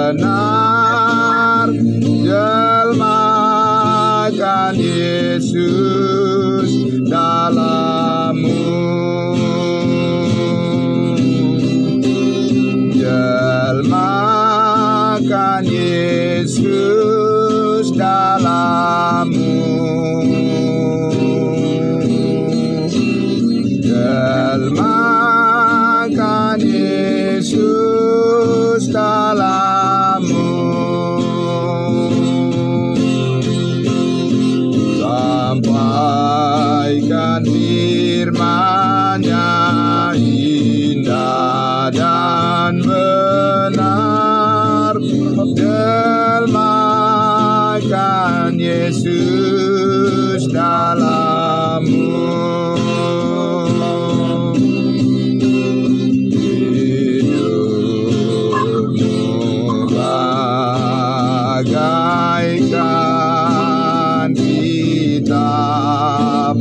benar, jelmakan Yesus dalammu. Jelmakan Yesus dalammu. Jelmakan Yesus dalammu. Sampaikan firman-Nya indah dan benar, jelmakan Yesus dalammu. Bagaikan kitab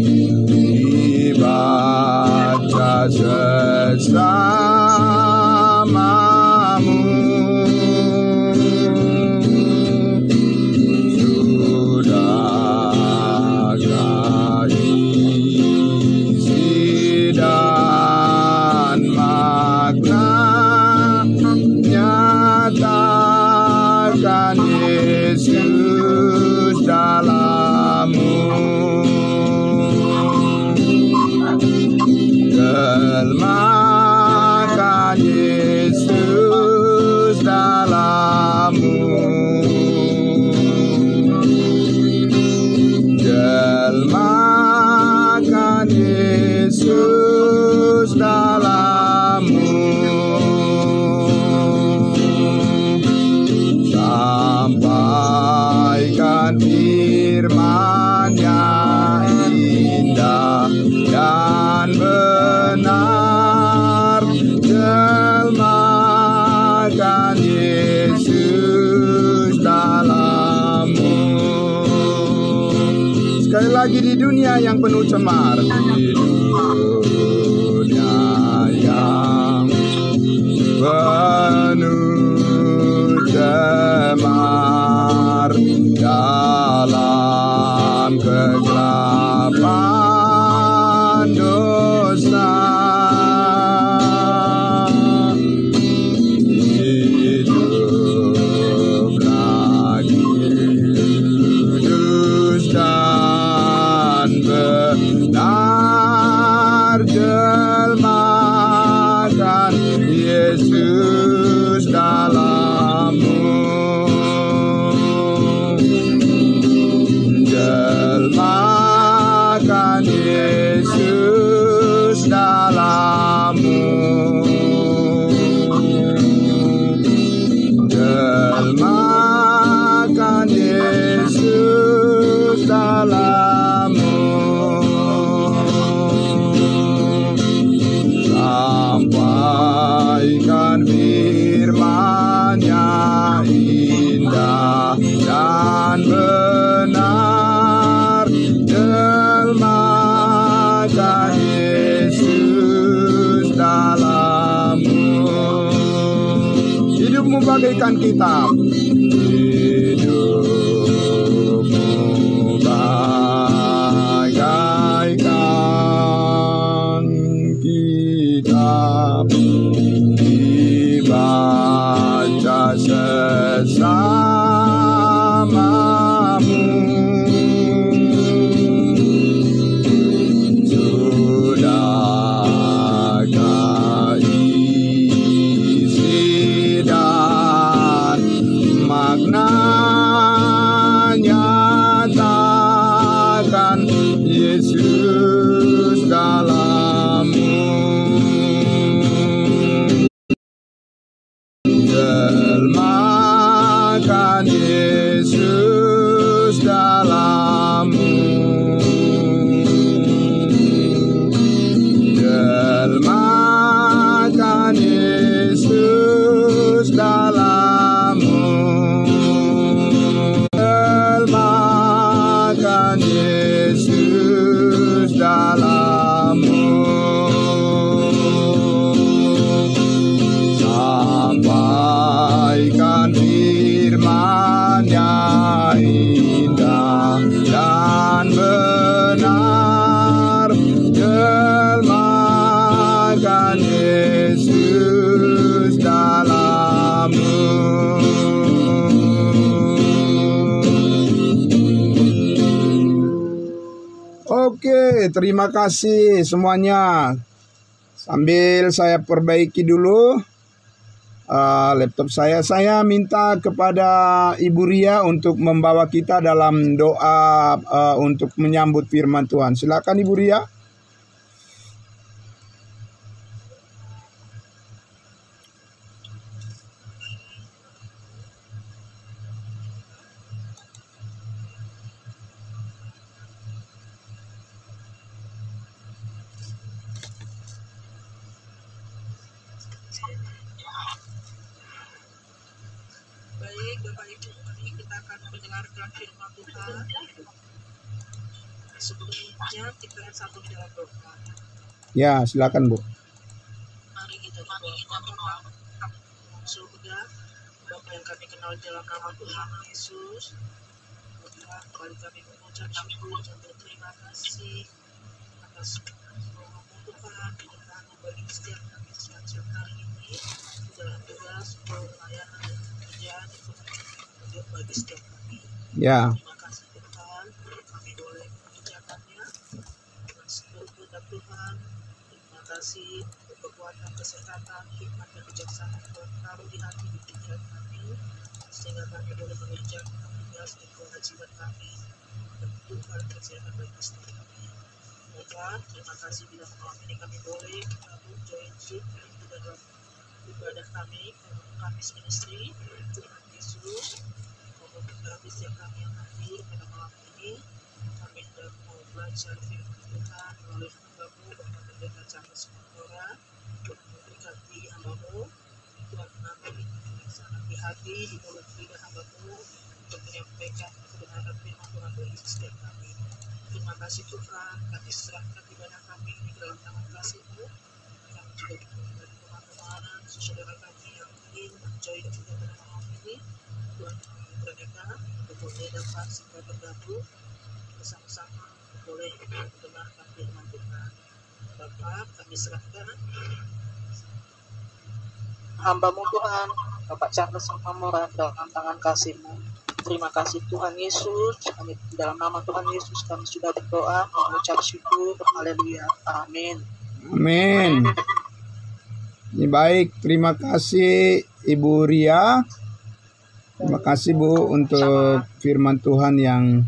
dibaca sesamamu, sudahkah isi dan makna nyatakan Yesus dalammu. Jelmakan Yesus dalammu. Jelmakan Yesus dalammu. Sampaikan firman-Nya indah dan benar, jelmakan Yesus dalammu. Sekali lagi, di dunia yang penuh cemar, di dunia yang penuh cemar, dalam kegelapan dosa, hidup lagi kudus dan benar, jelmakan Yesus dalammu. Jelmakan Yesus dalammu. Jelmakan Yesus dalammu. Sampaikan firman-Nya indah dan benar, jelmakan Yesus dalammu. Hidupmu bagaikan kitab, hidupmu bagaikan kitab dibaca sesamamu, sudahkah isi dan makna nyatakan Yesus dalammu. Jelmakan Yesus dalammu. Jelmakan Yesus dalammu. terima kasih semuanya. Sambil saya perbaiki dulu laptop saya. Saya minta kepada Ibu Ria untuk membawa kita dalam doa untuk menyambut firman Tuhan. Silakan Ibu Ria. Baik, Bapak Ibu, hari ini kita akan mendengarkan firman Tuhan. Sebelumnya kita satu dalam doa. Ya, silakan Bu. Mari kita berdoa. Surga, Bapa yang kami kenal dalam nama Tuhan Yesus, Tuhan, kembali kami mengucap syukur dan berterima kasih atas semua Tuhan yang bagi setiap kami setiap hari ini dalam tugas pelayanan dan pekerjaan itu bagi setiap kami. Ya. Terima kasih Tuhan, kami boleh mengerjakannya dengan seluruh kehendak Tuhan. Terima kasih untuk kekuatan kesehatan, hikmat dan kebijaksanaan Tuhan taruh di hati di pikiran kami, sehingga kami boleh mengerjakan tugas dan kewajiban kami dan Tuhan kesehatan bagi setiap kami. Tuhan, terima kasih bila malam ini kami boleh bergabung join Zoom dalam ibadah kami, Kamis Ministry, Tuhan Yesus, memberkati setiap kami yang hadir pada malam ini. Kami hendak mau belajar firman Tuhan melalui hamba-Mu, Bapak Pendeta Charles Montora. Tuhan memberkati hamba-Mu, Tuhan menamai sangat di hati, di mulut lidah hamba-Mu untuk menyampaikan kebenaran firman Tuhan bagi setiap kami. Terima kasih Tuhan, kami serahkan ibadah kami ini dalam tangan kasih-Mu. Kami juga dari teman-teman, saudara kami yang ingin menjoin juga pada malam ini. Tuhan mereka untuk boleh dapat segera bergabung bersama-sama, boleh mendengarkan firman Tuhan. Bapak, kami serahkan hamba-Mu Tuhan, Bapak Charles Montora dalam tangan kasih-Mu. Terima kasih Tuhan Yesus, kami dalam nama Tuhan Yesus kami sudah berdoa, mengucap syukur, haleluya, amin. Amin. Ini baik, terima kasih Ibu Ria. Terima kasih Bu untuk firman Tuhan yang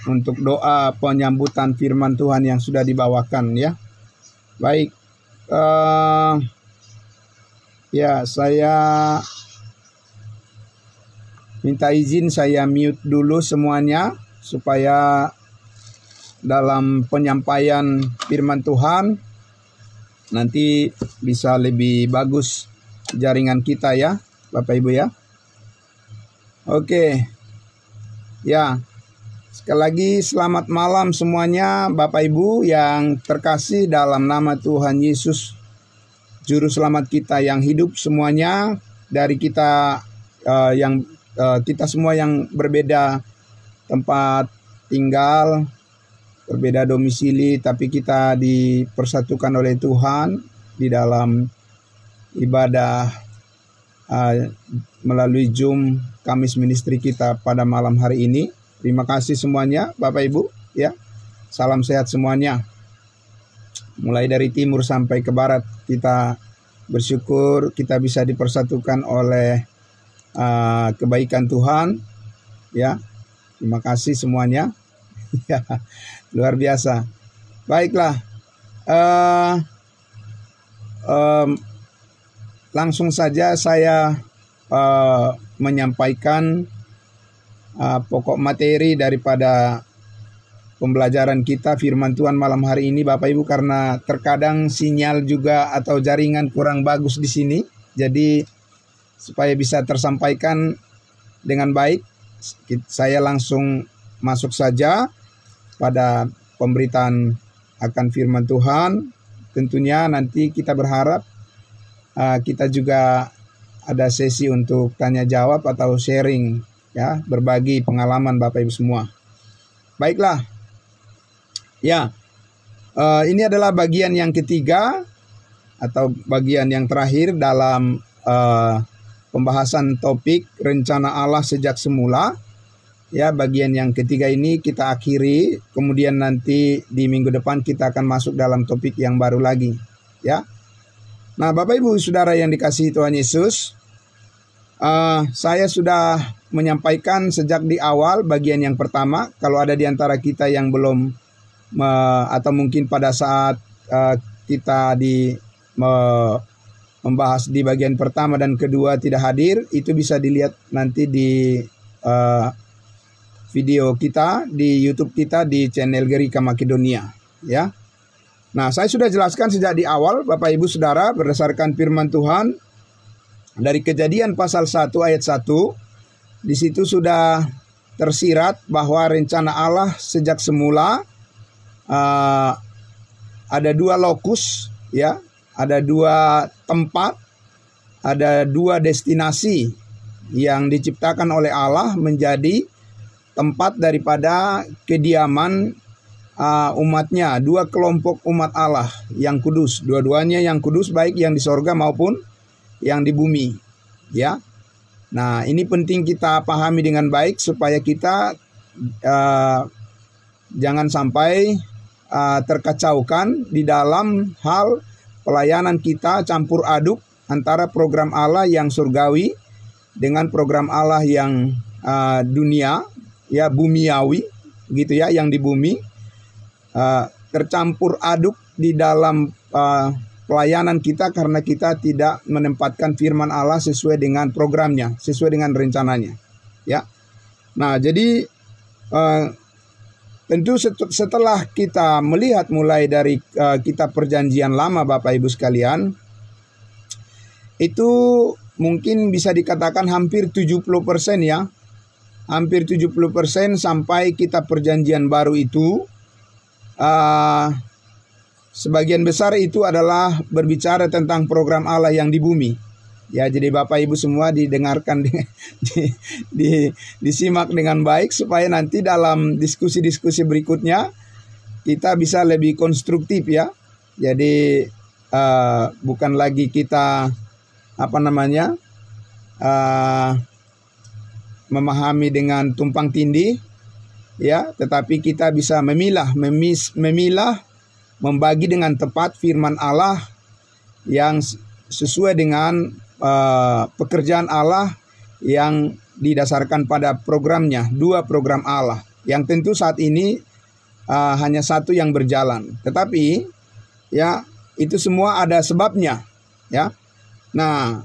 untuk doa penyambutan firman Tuhan yang sudah dibawakan ya. Baik, ya saya minta izin saya mute dulu semuanya supaya dalam penyampaian firman Tuhan nanti bisa lebih bagus jaringan kita ya Bapak Ibu ya. Oke. Ya. Sekali lagi selamat malam semuanya Bapak Ibu yang terkasih dalam nama Tuhan Yesus Juru Selamat kita yang hidup semuanya, dari kita kita semua yang berbeda tempat tinggal, berbeda domisili, tapi kita dipersatukan oleh Tuhan di dalam ibadah melalui Zoom Kamis Ministry kita pada malam hari ini. Terima kasih semuanya Bapak Ibu ya. Salam sehat semuanya. Mulai dari timur sampai ke barat kita bersyukur kita bisa dipersatukan oleh kebaikan Tuhan ya. Terima kasih semuanya. Luar biasa. Baiklah, langsung saja saya menyampaikan pokok materi daripada pembelajaran kita firman Tuhan malam hari ini Bapak Ibu, karena terkadang sinyal juga atau jaringan kurang bagus di sini. Jadi supaya bisa tersampaikan dengan baik, saya langsung masuk saja pada pemberitaan akan firman Tuhan. Tentunya nanti kita berharap kita juga ada sesi untuk tanya jawab atau sharing ya, berbagi pengalaman Bapak Ibu semua. Baiklah. Ya. Ini adalah bagian yang ketiga atau bagian yang terakhir dalam pembahasan topik rencana Allah sejak semula. Ya, bagian yang ketiga ini kita akhiri, kemudian nanti di minggu depan kita akan masuk dalam topik yang baru lagi. Ya. Nah, Bapak Ibu Saudara yang dikasihi Tuhan Yesus, saya sudah menyampaikan sejak di awal bagian yang pertama. Kalau ada di antara kita yang belum atau mungkin pada saat kita membahas di bagian pertama dan kedua tidak hadir, itu bisa dilihat nanti di video kita di YouTube kita di channel Gerika Makedonia, ya. Nah, saya sudah jelaskan sejak di awal Bapak Ibu Saudara berdasarkan firman Tuhan dari Kejadian pasal 1 ayat 1. Di situ sudah tersirat bahwa rencana Allah sejak semula ada dua lokus, ya, ada dua tempat, ada dua destinasi yang diciptakan oleh Allah menjadi tempat daripada kediaman umatnya, dua kelompok umat Allah yang kudus, dua-duanya yang kudus, baik yang di sorga maupun yang di bumi, ya. Nah, ini penting kita pahami dengan baik supaya kita jangan sampai terkacaukan di dalam hal pelayanan kita, campur aduk antara program Allah yang surgawi dengan program Allah yang dunia, ya, bumiawi gitu ya, yang di bumi, tercampur aduk di dalam pelayanan kita karena kita tidak menempatkan firman Allah sesuai dengan programnya, sesuai dengan rencananya, ya. Nah, jadi tentu setelah kita melihat mulai dari kitab Perjanjian Lama, Bapak Ibu sekalian, itu mungkin bisa dikatakan hampir 70% ya. Hampir 70% sampai kitab Perjanjian Baru itu sebagian besar itu adalah berbicara tentang program Allah yang di bumi. Ya, jadi Bapak Ibu semua didengarkan, disimak dengan baik supaya nanti dalam diskusi-diskusi berikutnya kita bisa lebih konstruktif, ya. Jadi bukan lagi kita memahami dengan tumpang tindih, ya, tetapi kita bisa memilah, membagi dengan tepat firman Allah yang sesuai dengan pekerjaan Allah yang didasarkan pada programnya, dua program Allah yang tentu saat ini hanya satu yang berjalan, tetapi ya itu semua ada sebabnya, ya. Nah,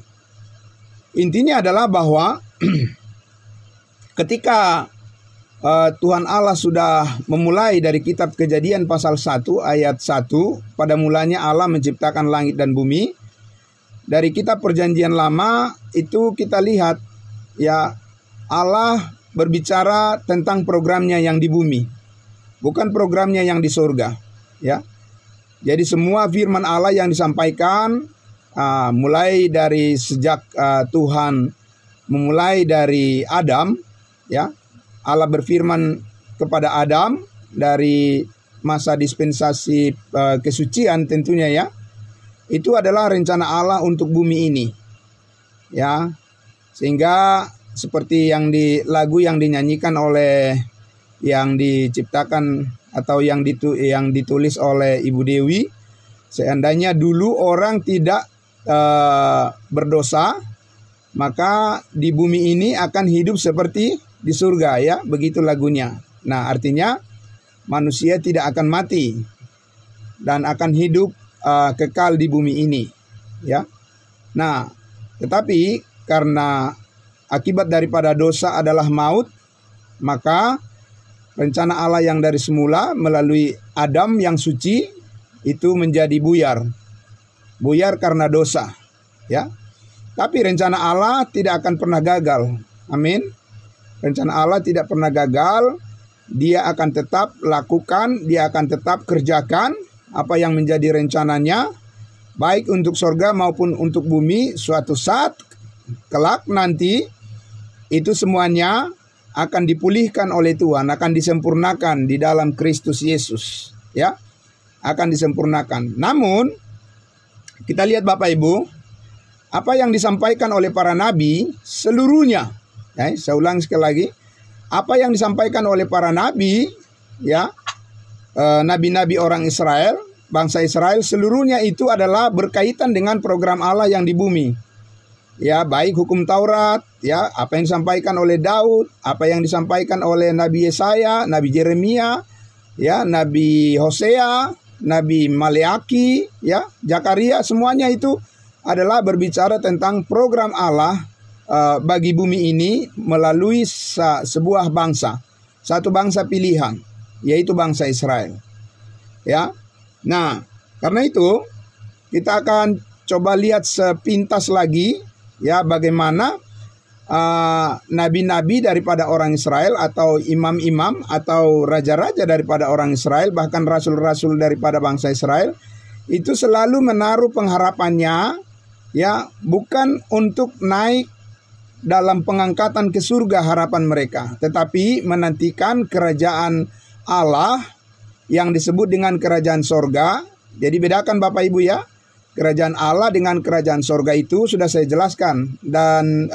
intinya adalah bahwa ketika Tuhan Allah sudah memulai dari kitab Kejadian pasal 1 ayat 1, pada mulanya Allah menciptakan langit dan bumi. Dari kitab Perjanjian Lama itu kita lihat, ya, Allah berbicara tentang programnya yang di bumi, bukan programnya yang di surga, ya. Jadi semua firman Allah yang disampaikan mulai dari sejak Tuhan memulai dari Adam, ya, Allah berfirman kepada Adam dari masa dispensasi kesucian tentunya, ya. Itu adalah rencana Allah untuk bumi ini, ya. Sehingga seperti yang di lagu yang dinyanyikan oleh yang diciptakan atau yang ditulis oleh Ibu Dewi, seandainya dulu orang tidak berdosa, maka di bumi ini akan hidup seperti di surga, ya, begitu lagunya. Nah, artinya manusia tidak akan mati dan akan hidup kekal di bumi ini, ya. Nah, tetapi karena akibat daripada dosa adalah maut, maka rencana Allah yang dari semula melalui Adam yang suci itu menjadi buyar karena dosa, ya. Tapi rencana Allah tidak akan pernah gagal. Amin. Rencana Allah tidak pernah gagal. Dia akan tetap lakukan, dia akan tetap kerjakan apa yang menjadi rencananya, baik untuk sorga maupun untuk bumi. Suatu saat kelak nanti itu semuanya akan dipulihkan oleh Tuhan, akan disempurnakan di dalam Kristus Yesus, ya, akan disempurnakan. Namun kita lihat Bapak Ibu, apa yang disampaikan oleh para nabi seluruhnya, ya, saya ulang sekali lagi, apa yang disampaikan oleh para nabi, ya, nabi-nabi orang Israel, bangsa Israel seluruhnya itu adalah berkaitan dengan program Allah yang di bumi. Ya, baik hukum Taurat, ya, apa yang disampaikan oleh Daud, apa yang disampaikan oleh Nabi Yesaya, Nabi Yeremia, ya, Nabi Hosea, Nabi Maleaki, ya, Zakaria, semuanya itu adalah berbicara tentang program Allah bagi bumi ini melalui sebuah bangsa, satu bangsa pilihan, yaitu bangsa Israel. Ya, nah, karena itu kita akan coba lihat sepintas lagi, ya, bagaimana nabi-nabi daripada orang Israel atau imam-imam atau raja-raja daripada orang Israel, bahkan rasul-rasul daripada bangsa Israel, itu selalu menaruh pengharapannya, ya, bukan untuk naik dalam pengangkatan ke surga harapan mereka, tetapi menantikan kerajaan Allah yang disebut dengan kerajaan sorga. Jadi bedakan Bapak Ibu, ya. Kerajaan Allah dengan kerajaan sorga itu sudah saya jelaskan, dan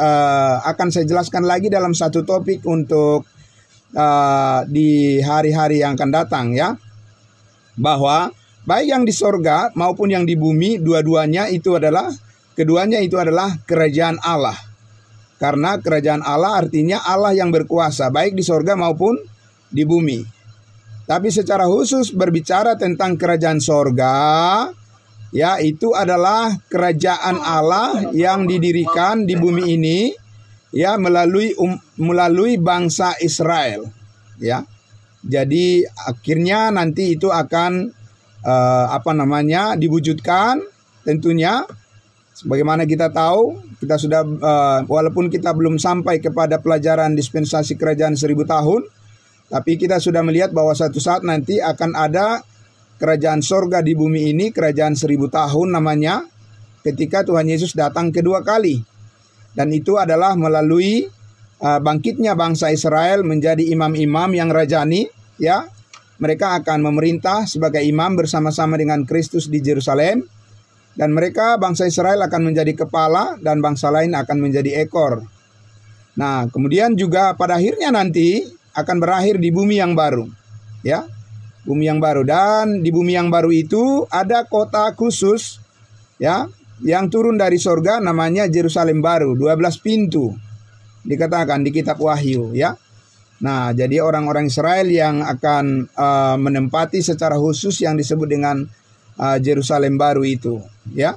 akan saya jelaskan lagi dalam satu topik untuk di hari-hari yang akan datang, ya. Bahwa baik yang di sorga maupun yang di bumi, keduanya itu adalah kerajaan Allah. Karena kerajaan Allah artinya Allah yang berkuasa baik di sorga maupun di bumi. Tapi secara khusus berbicara tentang kerajaan sorga, ya, itu adalah kerajaan Allah yang didirikan di bumi ini, ya, melalui bangsa Israel, ya. Jadi akhirnya nanti itu akan diwujudkan tentunya. Sebagaimana kita tahu, kita sudah walaupun kita belum sampai kepada pelajaran dispensasi kerajaan 1000 tahun, tapi kita sudah melihat bahwa satu saat nanti akan ada kerajaan sorga di bumi ini, kerajaan 1000 tahun namanya, ketika Tuhan Yesus datang kedua kali. Dan itu adalah melalui bangkitnya bangsa Israel menjadi imam-imam yang rajani, ya. Mereka akan memerintah sebagai imam bersama-sama dengan Kristus di Yerusalem. Dan mereka, bangsa Israel, akan menjadi kepala dan bangsa lain akan menjadi ekor. Nah, kemudian juga pada akhirnya nanti akan berakhir di bumi yang baru, ya. Bumi yang baru, dan di bumi yang baru itu ada kota khusus, ya, yang turun dari sorga, namanya Yerusalem baru, 12 pintu dikatakan di kitab Wahyu, ya. Nah, jadi orang-orang Israel yang akan menempati secara khusus yang disebut dengan Yerusalem baru itu, ya.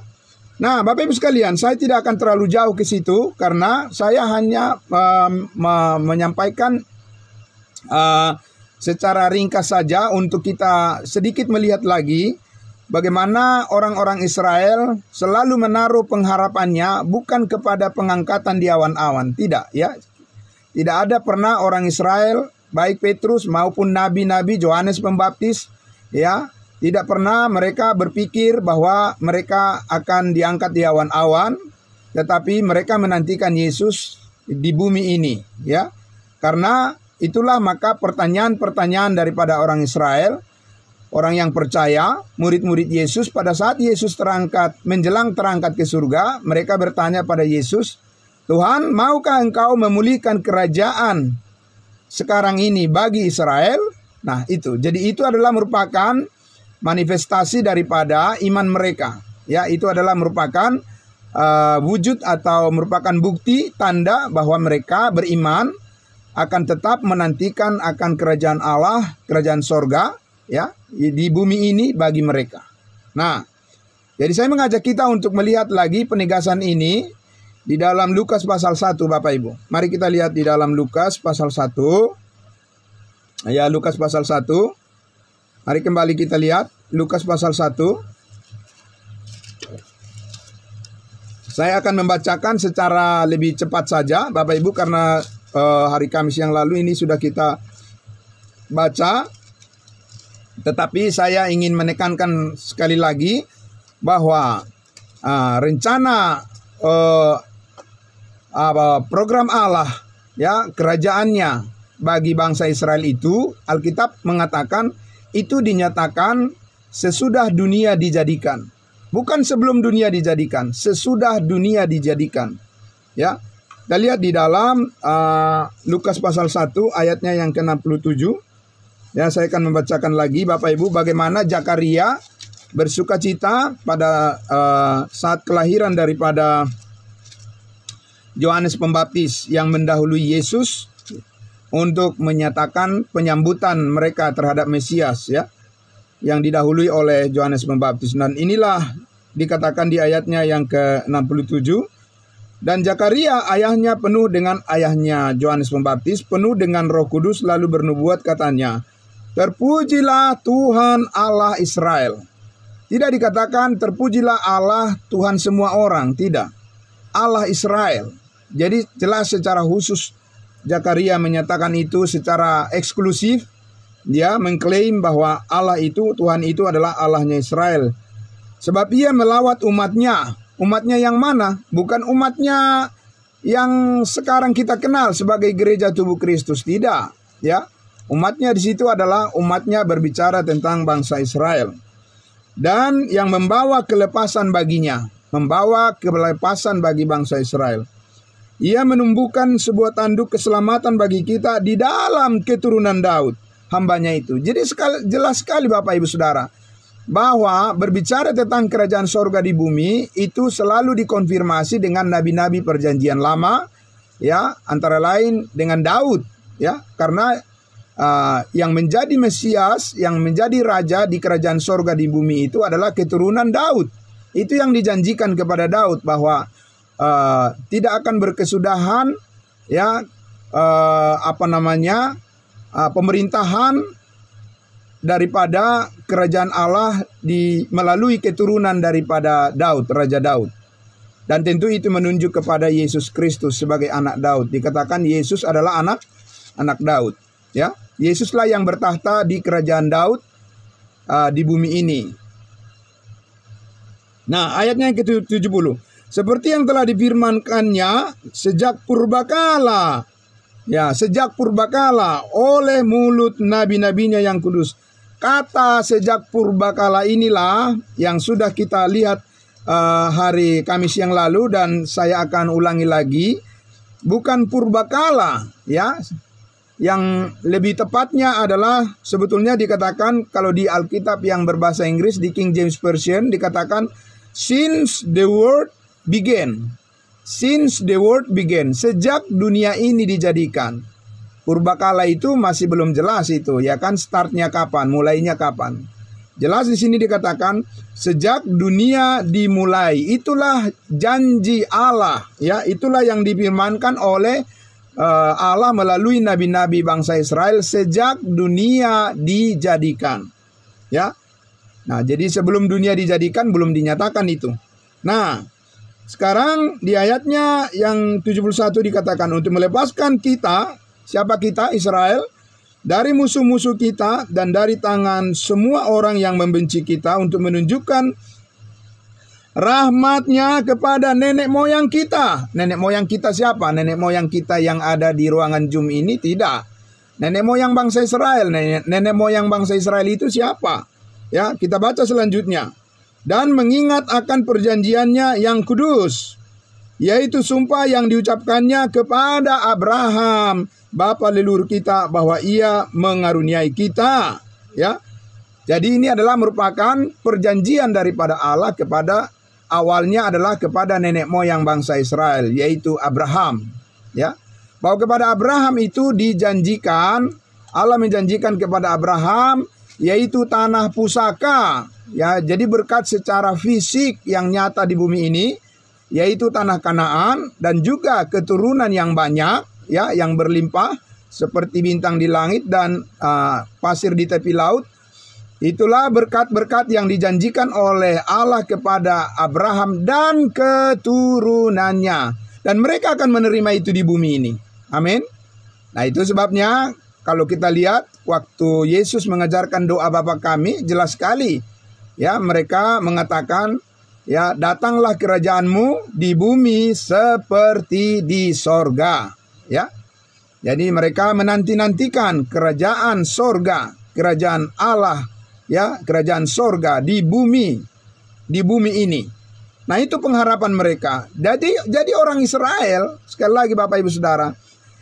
Nah, Bapak Ibu sekalian, saya tidak akan terlalu jauh ke situ karena saya hanya menyampaikan secara ringkas saja untuk kita sedikit melihat lagi bagaimana orang-orang Israel selalu menaruh pengharapannya bukan kepada pengangkatan di awan-awan, tidak, ya. Tidak ada pernah orang Israel, baik Petrus maupun nabi-nabi Yohanes Pembaptis, ya, tidak pernah mereka berpikir bahwa mereka akan diangkat di awan-awan, tetapi mereka menantikan Yesus di bumi ini, ya. Karena itulah maka pertanyaan-pertanyaan daripada orang Israel, orang yang percaya, murid-murid Yesus pada saat Yesus menjelang terangkat ke surga, mereka bertanya pada Yesus, "Tuhan, maukah engkau memulihkan kerajaan sekarang ini bagi Israel?" Nah, itu. Jadi itu adalah merupakan manifestasi daripada iman mereka. Ya, itu adalah merupakan wujud atau merupakan bukti tanda bahwa mereka beriman akan tetap menantikan akan kerajaan Allah, kerajaan sorga, ya, di bumi ini bagi mereka. Nah, jadi saya mengajak kita untuk melihat lagi penegasan ini di dalam Lukas pasal 1, Bapak Ibu. Mari kita lihat di dalam Lukas pasal 1. Ya, Lukas pasal 1. Mari kembali kita lihat Lukas pasal 1. Saya akan membacakan secara lebih cepat saja, Bapak Ibu, karena hari Kamis yang lalu ini sudah kita baca. Tetapi saya ingin menekankan sekali lagi bahwa rencana program Allah, ya, kerajaannya bagi bangsa Israel itu, Alkitab mengatakan itu dinyatakan sesudah dunia dijadikan. Bukan sebelum dunia dijadikan, sesudah dunia dijadikan. Ya. Kita lihat di dalam Lukas pasal 1 ayatnya yang ke-67. Ya, saya akan membacakan lagi Bapak Ibu bagaimana Zakaria bersukacita pada saat kelahiran daripada Yohanes Pembaptis yang mendahului Yesus untuk menyatakan penyambutan mereka terhadap Mesias, ya, yang didahului oleh Yohanes Pembaptis. Dan inilah dikatakan di ayatnya yang ke-67. Dan Zakaria ayahnya penuh dengan ayahnya Yohanes Pembaptis, penuh dengan Roh Kudus, lalu bernubuat katanya, terpujilah Tuhan Allah Israel. Tidak dikatakan terpujilah Allah Tuhan semua orang, tidak. Allah Israel. Jadi jelas secara khusus Zakaria menyatakan itu secara eksklusif. Dia mengklaim bahwa Allah itu, Tuhan itu adalah Allahnya Israel. Sebab ia melawat umatnya. Umatnya yang mana? Bukan umatnya yang sekarang kita kenal sebagai gereja tubuh Kristus. Tidak, ya. Umatnya di situ adalah umatnya berbicara tentang bangsa Israel. Dan yang membawa kelepasan baginya. Membawa kelepasan bagi bangsa Israel. Ia menumbuhkan sebuah tanduk keselamatan bagi kita di dalam keturunan Daud, hambanya itu. Jadi jelas sekali Bapak Ibu Saudara, bahwa berbicara tentang kerajaan sorga di bumi itu selalu dikonfirmasi dengan nabi-nabi perjanjian lama, ya, antara lain dengan Daud, ya, karena yang menjadi Mesias, yang menjadi raja di kerajaan sorga di bumi itu adalah keturunan Daud. Itu yang dijanjikan kepada Daud bahwa tidak akan berkesudahan, ya, pemerintahan daripada kerajaan Allah melalui keturunan daripada Daud, Raja Daud. Dan tentu itu menunjuk kepada Yesus Kristus sebagai anak Daud. Dikatakan Yesus adalah anak Daud, ya. Yesuslah yang bertahta di kerajaan Daud di bumi ini. Nah, ayatnya yang ke-70. Seperti yang telah difirmankannya sejak purbakala. Ya, sejak purbakala oleh mulut nabi-nabinya yang kudus. Kata sejak purbakala inilah yang sudah kita lihat hari Kamis yang lalu, dan saya akan ulangi lagi. Bukan purbakala, ya. Yang lebih tepatnya adalah sebetulnya dikatakan kalau di Alkitab yang berbahasa Inggris, di King James Version dikatakan since the world began. Since the world began, sejak dunia ini dijadikan. Purbakala itu masih belum jelas itu, ya kan, startnya kapan, mulainya kapan. Jelas di sini dikatakan sejak dunia dimulai. Itulah janji Allah, ya, itulah yang difirmankan oleh Allah melalui nabi-nabi bangsa Israel sejak dunia dijadikan, ya. Nah, jadi sebelum dunia dijadikan belum dinyatakan itu. Nah, sekarang di ayatnya yang 71 dikatakan untuk melepaskan kita, siapa kita? Israel, dari musuh-musuh kita dan dari tangan semua orang yang membenci kita, untuk menunjukkan rahmatnya kepada nenek moyang kita. Nenek moyang kita siapa? Nenek moyang kita yang ada di ruangan Zoom ini? Tidak. Nenek moyang bangsa Israel. Nenek moyang bangsa Israel itu siapa? Ya, kita baca selanjutnya. Dan mengingat akan perjanjiannya yang kudus, yaitu sumpah yang diucapkannya kepada Abraham, bapa leluhur kita, bahwa ia mengaruniai kita. Ya, jadi ini adalah merupakan perjanjian daripada Allah kepada, awalnya adalah kepada nenek moyang bangsa Israel, yaitu Abraham. Ya, bahwa kepada Abraham itu dijanjikan, Allah menjanjikan kepada Abraham, yaitu tanah pusaka. Ya, jadi berkat secara fisik yang nyata di bumi ini, yaitu tanah Kanaan, dan juga keturunan yang banyak, ya, yang berlimpah seperti bintang di langit dan pasir di tepi laut. Itulah berkat-berkat yang dijanjikan oleh Allah kepada Abraham dan keturunannya, dan mereka akan menerima itu di bumi ini. Amin. Nah, itu sebabnya kalau kita lihat waktu Yesus mengajarkan doa Bapa kami, jelas sekali. Ya, mereka mengatakan, ya, datanglah kerajaanmu di bumi seperti di sorga. Ya, jadi mereka menanti-nantikan kerajaan sorga, kerajaan Allah, ya, kerajaan sorga di bumi ini. Nah, itu pengharapan mereka. Jadi orang Israel, sekali lagi Bapak Ibu Saudara,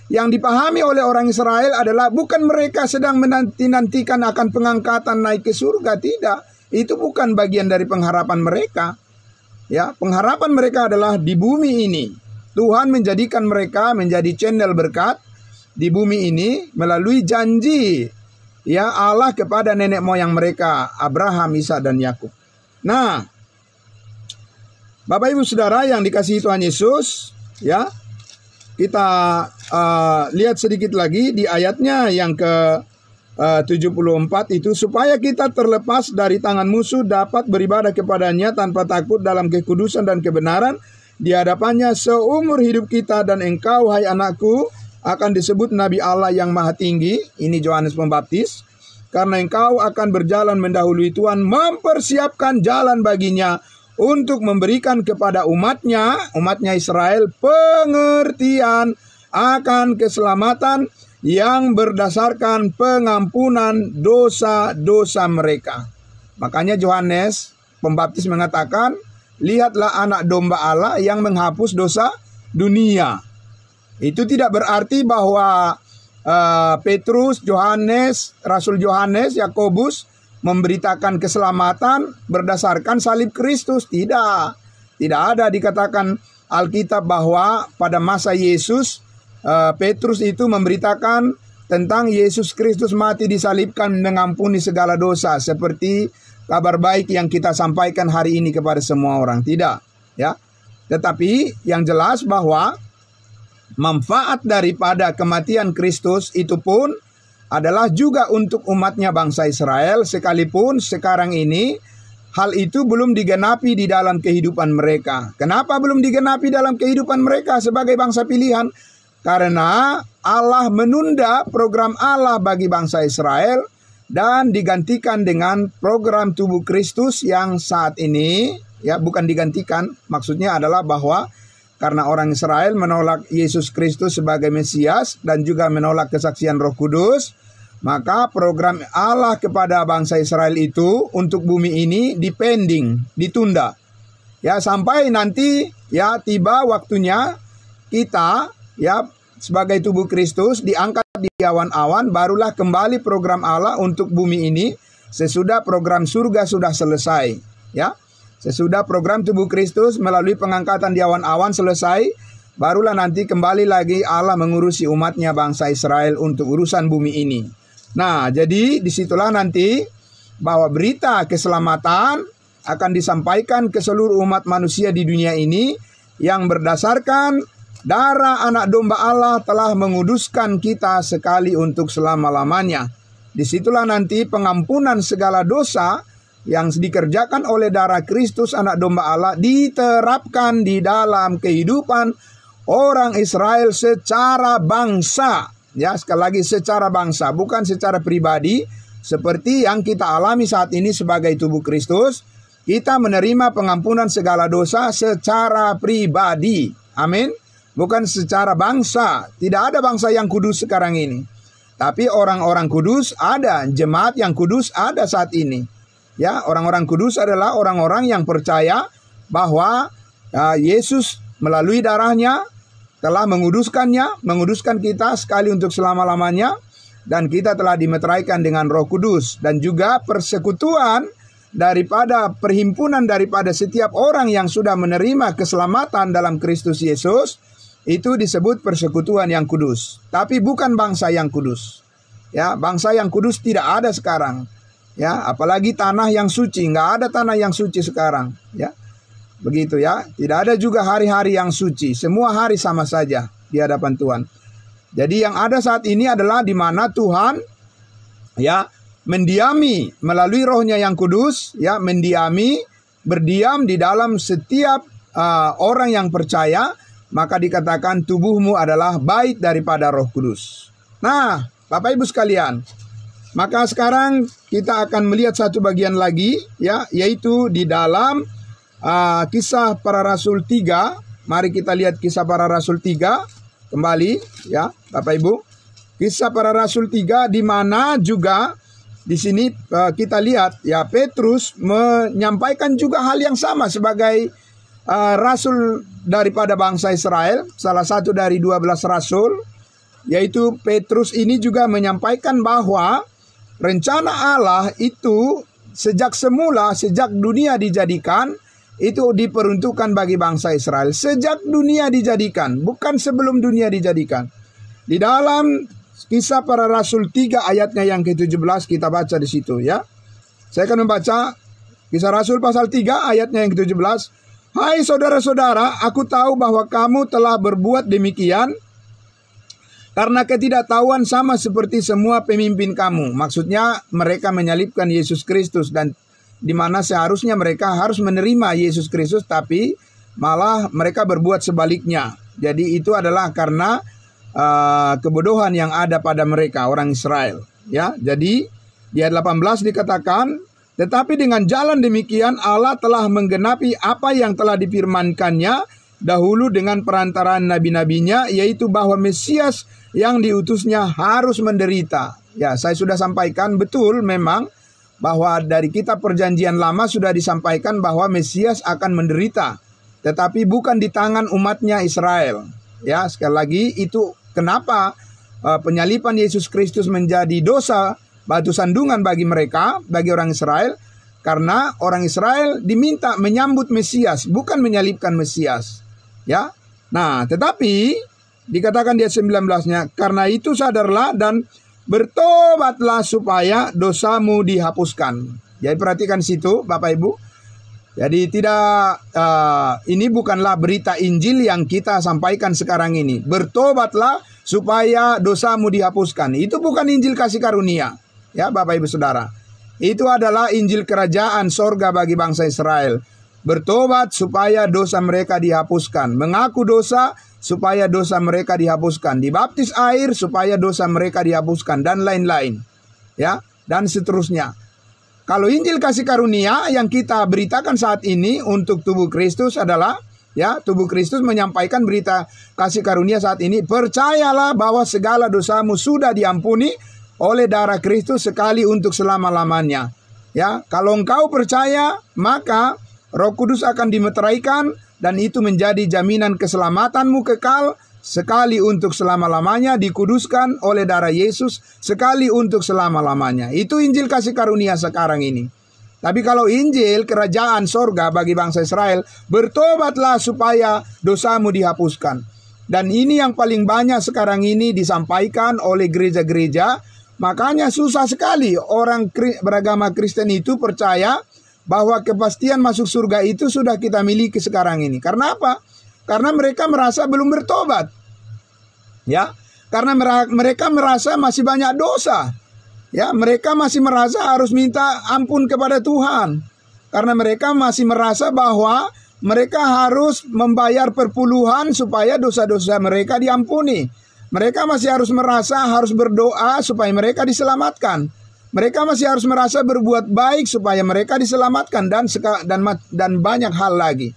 yang dipahami oleh orang Israel adalah bukan mereka sedang menanti-nantikan akan pengangkatan naik ke surga, tidak. Itu bukan bagian dari pengharapan mereka. Ya, pengharapan mereka adalah di bumi ini. Tuhan menjadikan mereka menjadi channel berkat di bumi ini melalui janji ya Allah kepada nenek moyang mereka, Abraham, Ishak dan Yakub. Nah, Bapak Ibu Saudara yang dikasihi Tuhan Yesus, ya, kita lihat sedikit lagi di ayatnya yang ke 74 itu, supaya kita terlepas dari tangan musuh dapat beribadah kepadanya tanpa takut dalam kekudusan dan kebenaran di hadapannya seumur hidup kita, dan engkau hai anakku akan disebut Nabi Allah yang Maha Tinggi. Ini Yohanes Pembaptis. Karena engkau akan berjalan mendahului Tuhan, mempersiapkan jalan baginya untuk memberikan kepada umatnya Israel pengertian akan keselamatan yang berdasarkan pengampunan dosa-dosa mereka. Makanya Yohanes Pembaptis mengatakan, lihatlah anak domba Allah yang menghapus dosa dunia. Itu tidak berarti bahwa Petrus, Yohanes, Rasul Yohanes, Yakobus memberitakan keselamatan berdasarkan salib Kristus. Tidak ada dikatakan Alkitab bahwa pada masa Yesus Petrus itu memberitakan tentang Yesus Kristus mati disalibkan mengampuni segala dosa, seperti kabar baik yang kita sampaikan hari ini kepada semua orang. Tidak, ya. Tetapi yang jelas bahwa manfaat daripada kematian Kristus itu pun adalah juga untuk umatnya bangsa Israel, sekalipun sekarang ini hal itu belum digenapi di dalam kehidupan mereka. Kenapa belum digenapi dalam kehidupan mereka sebagai bangsa pilihan? Karena Allah menunda program Allah bagi bangsa Israel dan digantikan dengan program tubuh Kristus yang saat ini, ya, bukan digantikan, maksudnya adalah bahwa karena orang Israel menolak Yesus Kristus sebagai Mesias dan juga menolak kesaksian Roh Kudus, maka program Allah kepada bangsa Israel itu untuk bumi ini ditunda. Ya, sampai nanti ya tiba waktunya kita ya sebagai tubuh Kristus diangkat di awan-awan, barulah kembali program Allah untuk bumi ini sesudah program surga sudah selesai, ya. Sesudah program tubuh Kristus melalui pengangkatan di awan-awan selesai, barulah nanti kembali lagi Allah mengurusi umatnya bangsa Israel untuk urusan bumi ini. Nah, jadi disitulah nanti bahwa berita keselamatan akan disampaikan ke seluruh umat manusia di dunia ini yang berdasarkan darah anak domba Allah telah menguduskan kita sekali untuk selama-lamanya. Disitulah nanti pengampunan segala dosa yang dikerjakan oleh darah Kristus anak domba Allah diterapkan di dalam kehidupan orang Israel secara bangsa. Ya, sekali lagi secara bangsa, bukan secara pribadi seperti yang kita alami saat ini sebagai tubuh Kristus. Kita menerima pengampunan segala dosa secara pribadi. Amin. Bukan secara bangsa. Tidak ada bangsa yang kudus sekarang ini. Tapi orang-orang kudus ada, jemaat yang kudus ada saat ini. Ya, orang-orang kudus adalah orang-orang yang percaya bahwa Yesus melalui darahnya telah menguduskan kita sekali untuk selama-lamanya, dan kita telah dimeteraikan dengan Roh Kudus, dan juga persekutuan daripada perhimpunan daripada setiap orang yang sudah menerima keselamatan dalam Kristus Yesus itu disebut persekutuan yang kudus. Tapi bukan bangsa yang kudus. Ya, bangsa yang kudus tidak ada sekarang. Ya, apalagi tanah yang suci, nggak ada tanah yang suci sekarang. Ya, begitu ya. Tidak ada juga hari-hari yang suci. Semua hari sama saja di hadapan Tuhan. Jadi yang ada saat ini adalah di mana Tuhan ya mendiami melalui Rohnya yang kudus, ya, berdiam di dalam setiap orang yang percaya, maka dikatakan tubuhmu adalah bait daripada Roh Kudus. Nah, Bapak Ibu sekalian, maka sekarang kita akan melihat satu bagian lagi, ya, yaitu di dalam Kisah Para Rasul 3. Mari kita lihat Kisah Para Rasul 3 kembali, ya, Bapak Ibu. Kisah Para Rasul 3 di mana juga di sini kita lihat ya Petrus menyampaikan juga hal yang sama sebagai rasul daripada bangsa Israel, salah satu dari 12 rasul, yaitu Petrus ini juga menyampaikan bahwa rencana Allah itu sejak semula, sejak dunia dijadikan, itu diperuntukkan bagi bangsa Israel. Sejak dunia dijadikan, bukan sebelum dunia dijadikan. Di dalam Kisah Para Rasul 3 ayatnya yang ke-17 kita baca di situ ya. Saya akan membaca Kisah Rasul pasal 3 ayatnya yang ke-17. Hai saudara-saudara, aku tahu bahwa kamu telah berbuat demikian karena ketidaktahuan sama seperti semua pemimpin kamu. Maksudnya mereka menyalibkan Yesus Kristus, dan di mana seharusnya mereka harus menerima Yesus Kristus, tapi malah mereka berbuat sebaliknya. Jadi itu adalah karena kebodohan yang ada pada mereka, orang Israel. Ya, jadi di ayat 18 dikatakan, tetapi dengan jalan demikian Allah telah menggenapi apa yang telah difirmankannya dahulu dengan perantaraan nabi-nabinya, yaitu bahwa Mesias yang diutusnya harus menderita. Ya, saya sudah sampaikan, betul memang bahwa dari kitab perjanjian lama sudah disampaikan bahwa Mesias akan menderita, tetapi bukan di tangan umatnya Israel. Ya, sekali lagi itu kenapa penyaliban Yesus Kristus menjadi dosa, batu sandungan bagi mereka, bagi orang Israel, karena orang Israel diminta menyambut Mesias, bukan menyalibkan Mesias. Ya, nah tetapi dikatakan di ayat 19-nya, karena itu sadarlah dan bertobatlah supaya dosamu dihapuskan. Jadi perhatikan situ Bapak Ibu. Jadi tidak ini bukanlah berita Injil yang kita sampaikan sekarang ini. Bertobatlah supaya dosamu dihapuskan. Itu bukan Injil kasih karunia. Ya Bapak Ibu Saudara. Itu adalah Injil kerajaan sorga bagi bangsa Israel. Bertobat supaya dosa mereka dihapuskan. Mengaku dosa supaya dosa mereka dihapuskan. Dibaptis air supaya dosa mereka dihapuskan. Dan lain-lain. Ya, dan seterusnya. Kalau Injil kasih karunia yang kita beritakan saat ini untuk tubuh Kristus adalah, ya, tubuh Kristus menyampaikan berita kasih karunia saat ini. Percayalah bahwa segala dosamu sudah diampuni oleh darah Kristus sekali untuk selama-lamanya. Ya, kalau engkau percaya, maka Roh Kudus akan dimeteraikan dan itu menjadi jaminan keselamatanmu kekal sekali untuk selama-lamanya, dikuduskan oleh darah Yesus sekali untuk selama-lamanya. Itu Injil kasih karunia sekarang ini. Tapi kalau Injil kerajaan sorga bagi bangsa Israel, bertobatlah supaya dosamu dihapuskan. Dan ini yang paling banyak sekarang ini disampaikan oleh gereja-gereja. Makanya susah sekali orang beragama Kristen itu percaya bahwa kepastian masuk surga itu sudah kita miliki sekarang ini. Karena apa? Karena mereka merasa belum bertobat. Ya, karena mereka merasa masih banyak dosa. Ya, mereka masih merasa harus minta ampun kepada Tuhan. Karena mereka masih merasa bahwa mereka harus membayar perpuluhan supaya dosa-dosa mereka diampuni. Mereka masih harus merasa harus berdoa supaya mereka diselamatkan. Mereka masih harus merasa berbuat baik supaya mereka diselamatkan dan banyak hal lagi.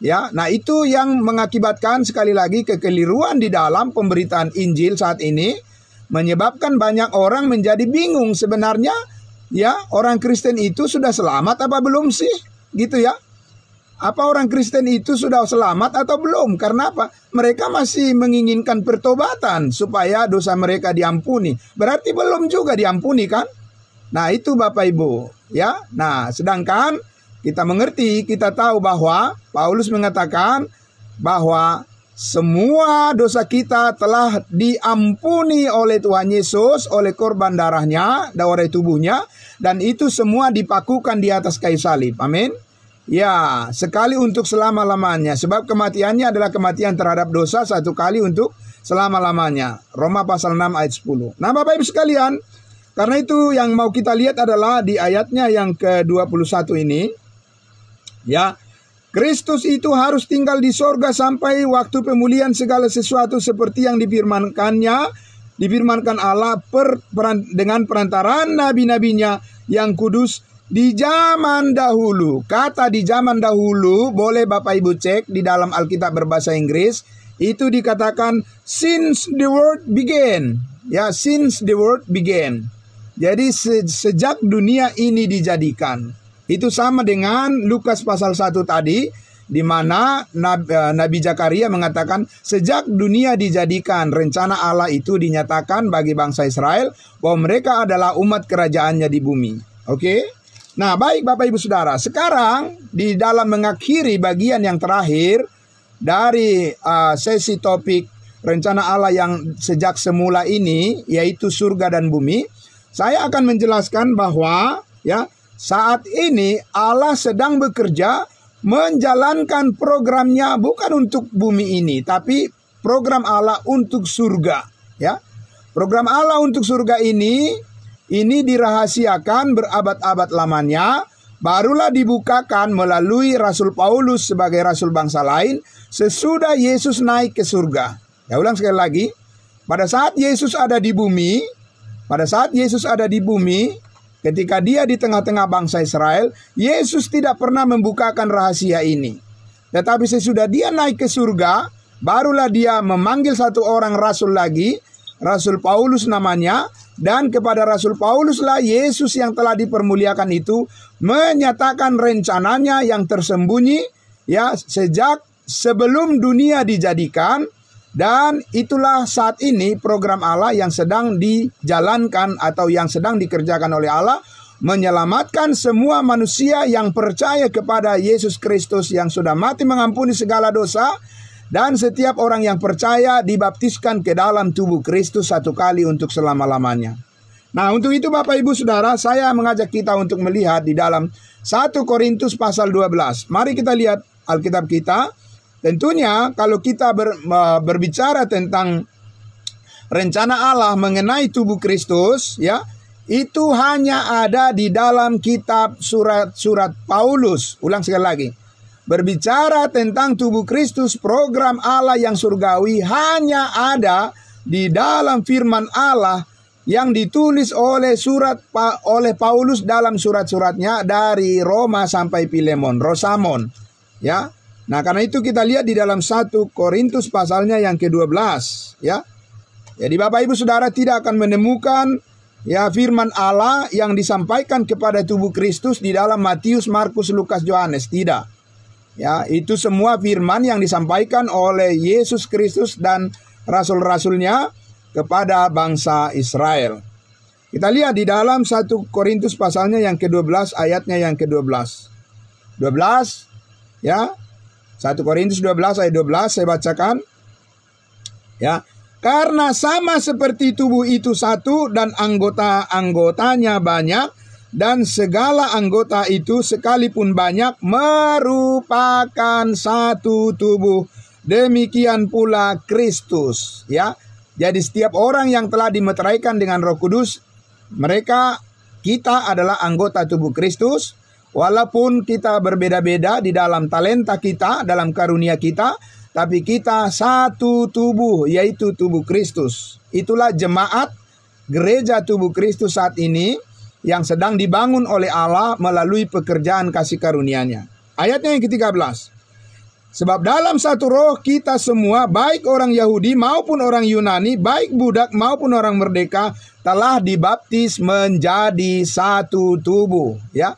Ya, nah itu yang mengakibatkan sekali lagi kekeliruan di dalam pemberitaan Injil saat ini, menyebabkan banyak orang menjadi bingung sebenarnya. Ya, orang Kristen itu sudah selamat apa belum sih? Gitu ya. Apa orang Kristen itu sudah selamat atau belum? Karena apa? Mereka masih menginginkan pertobatan supaya dosa mereka diampuni. Berarti belum juga diampuni kan? Nah itu Bapak Ibu. Ya, nah sedangkan kita mengerti, kita tahu bahwa Paulus mengatakan bahwa semua dosa kita telah diampuni oleh Tuhan Yesus, oleh korban darahnya, oleh tubuhnya, dan itu semua dipakukan di atas kayu salib. Amin. Ya, sekali untuk selama-lamanya. Sebab kematiannya adalah kematian terhadap dosa, satu kali untuk selama-lamanya. Roma pasal 6 ayat 10. Nah Bapak Ibu sekalian, karena itu yang mau kita lihat adalah di ayatnya yang ke-21 ini. Ya, Kristus itu harus tinggal di sorga sampai waktu pemulihan segala sesuatu seperti yang difirmankan Allah dengan perantaraan nabi-nabinya yang kudus di zaman dahulu. Kata di zaman dahulu boleh Bapak Ibu cek di dalam Alkitab berbahasa Inggris, itu dikatakan since the world began. Ya, since the world began. Jadi sejak dunia ini dijadikan. Itu sama dengan Lukas pasal 1 tadi, di mana Nabi Zakaria mengatakan sejak dunia dijadikan, rencana Allah itu dinyatakan bagi bangsa Israel bahwa mereka adalah umat kerajaannya di bumi. Oke? Nah, baik Bapak Ibu Saudara, sekarang di dalam mengakhiri bagian yang terakhir dari sesi topik rencana Allah yang sejak semula ini, yaitu surga dan bumi, saya akan menjelaskan bahwa ya, saat ini Allah sedang bekerja menjalankan programnya bukan untuk bumi ini, tapi program Allah untuk surga. Ya, program Allah untuk surga ini dirahasiakan berabad-abad lamanya, barulah dibukakan melalui Rasul Paulus sebagai rasul bangsa lain sesudah Yesus naik ke surga. Ya, ulang sekali lagi, pada saat Yesus ada di bumi, ketika dia di tengah-tengah bangsa Israel, Yesus tidak pernah membukakan rahasia ini. Tetapi sesudah dia naik ke surga, barulah dia memanggil satu orang rasul lagi, Rasul Paulus namanya, dan kepada Rasul Pauluslah Yesus yang telah dipermuliakan itu menyatakan rencananya yang tersembunyi ya sejak sebelum dunia dijadikan, dan itulah saat ini program Allah yang sedang dijalankan atau yang sedang dikerjakan oleh Allah, menyelamatkan semua manusia yang percaya kepada Yesus Kristus yang sudah mati mengampuni segala dosa. Dan setiap orang yang percaya dibaptiskan ke dalam tubuh Kristus satu kali untuk selama-lamanya. Nah, untuk itu Bapak Ibu Saudara, saya mengajak kita untuk melihat di dalam 1 Korintus pasal 12. Mari kita lihat Alkitab kita. Tentunya kalau kita berbicara tentang rencana Allah mengenai tubuh Kristus, ya, itu hanya ada di dalam kitab surat-surat Paulus. Ulang sekali lagi. Berbicara tentang tubuh Kristus, program Allah yang surgawi hanya ada di dalam firman Allah yang ditulis oleh Paulus dalam surat-suratnya dari Roma sampai Filemon, Rosamon, ya. Nah, karena itu kita lihat di dalam 1 Korintus pasalnya yang ke-12, ya. Jadi Bapak Ibu Saudara tidak akan menemukan ya firman Allah yang disampaikan kepada tubuh Kristus di dalam Matius, Markus, Lukas, Yohanes, tidak. Ya, itu semua firman yang disampaikan oleh Yesus Kristus dan rasul-rasulnya kepada bangsa Israel. Kita lihat di dalam 1 Korintus pasalnya yang ke-12 ayatnya yang ke-12. 12 ya. 1 Korintus 12 ayat 12 saya bacakan. Ya. Karena sama seperti tubuh itu satu dan anggota-anggotanya banyak, dan segala anggota itu sekalipun banyak merupakan satu tubuh. Demikian pula Kristus, ya. Jadi setiap orang yang telah dimeteraikan dengan Roh Kudus, kita adalah anggota tubuh Kristus. Walaupun kita berbeda-beda di dalam talenta kita, dalam karunia kita, tapi kita satu tubuh, yaitu tubuh Kristus. Itulah jemaat gereja tubuh Kristus saat ini yang sedang dibangun oleh Allah melalui pekerjaan kasih karunia-Nya. Ayatnya yang ke-13. Sebab dalam satu roh kita semua, baik orang Yahudi maupun orang Yunani, baik budak maupun orang merdeka, telah dibaptis menjadi satu tubuh. Ya,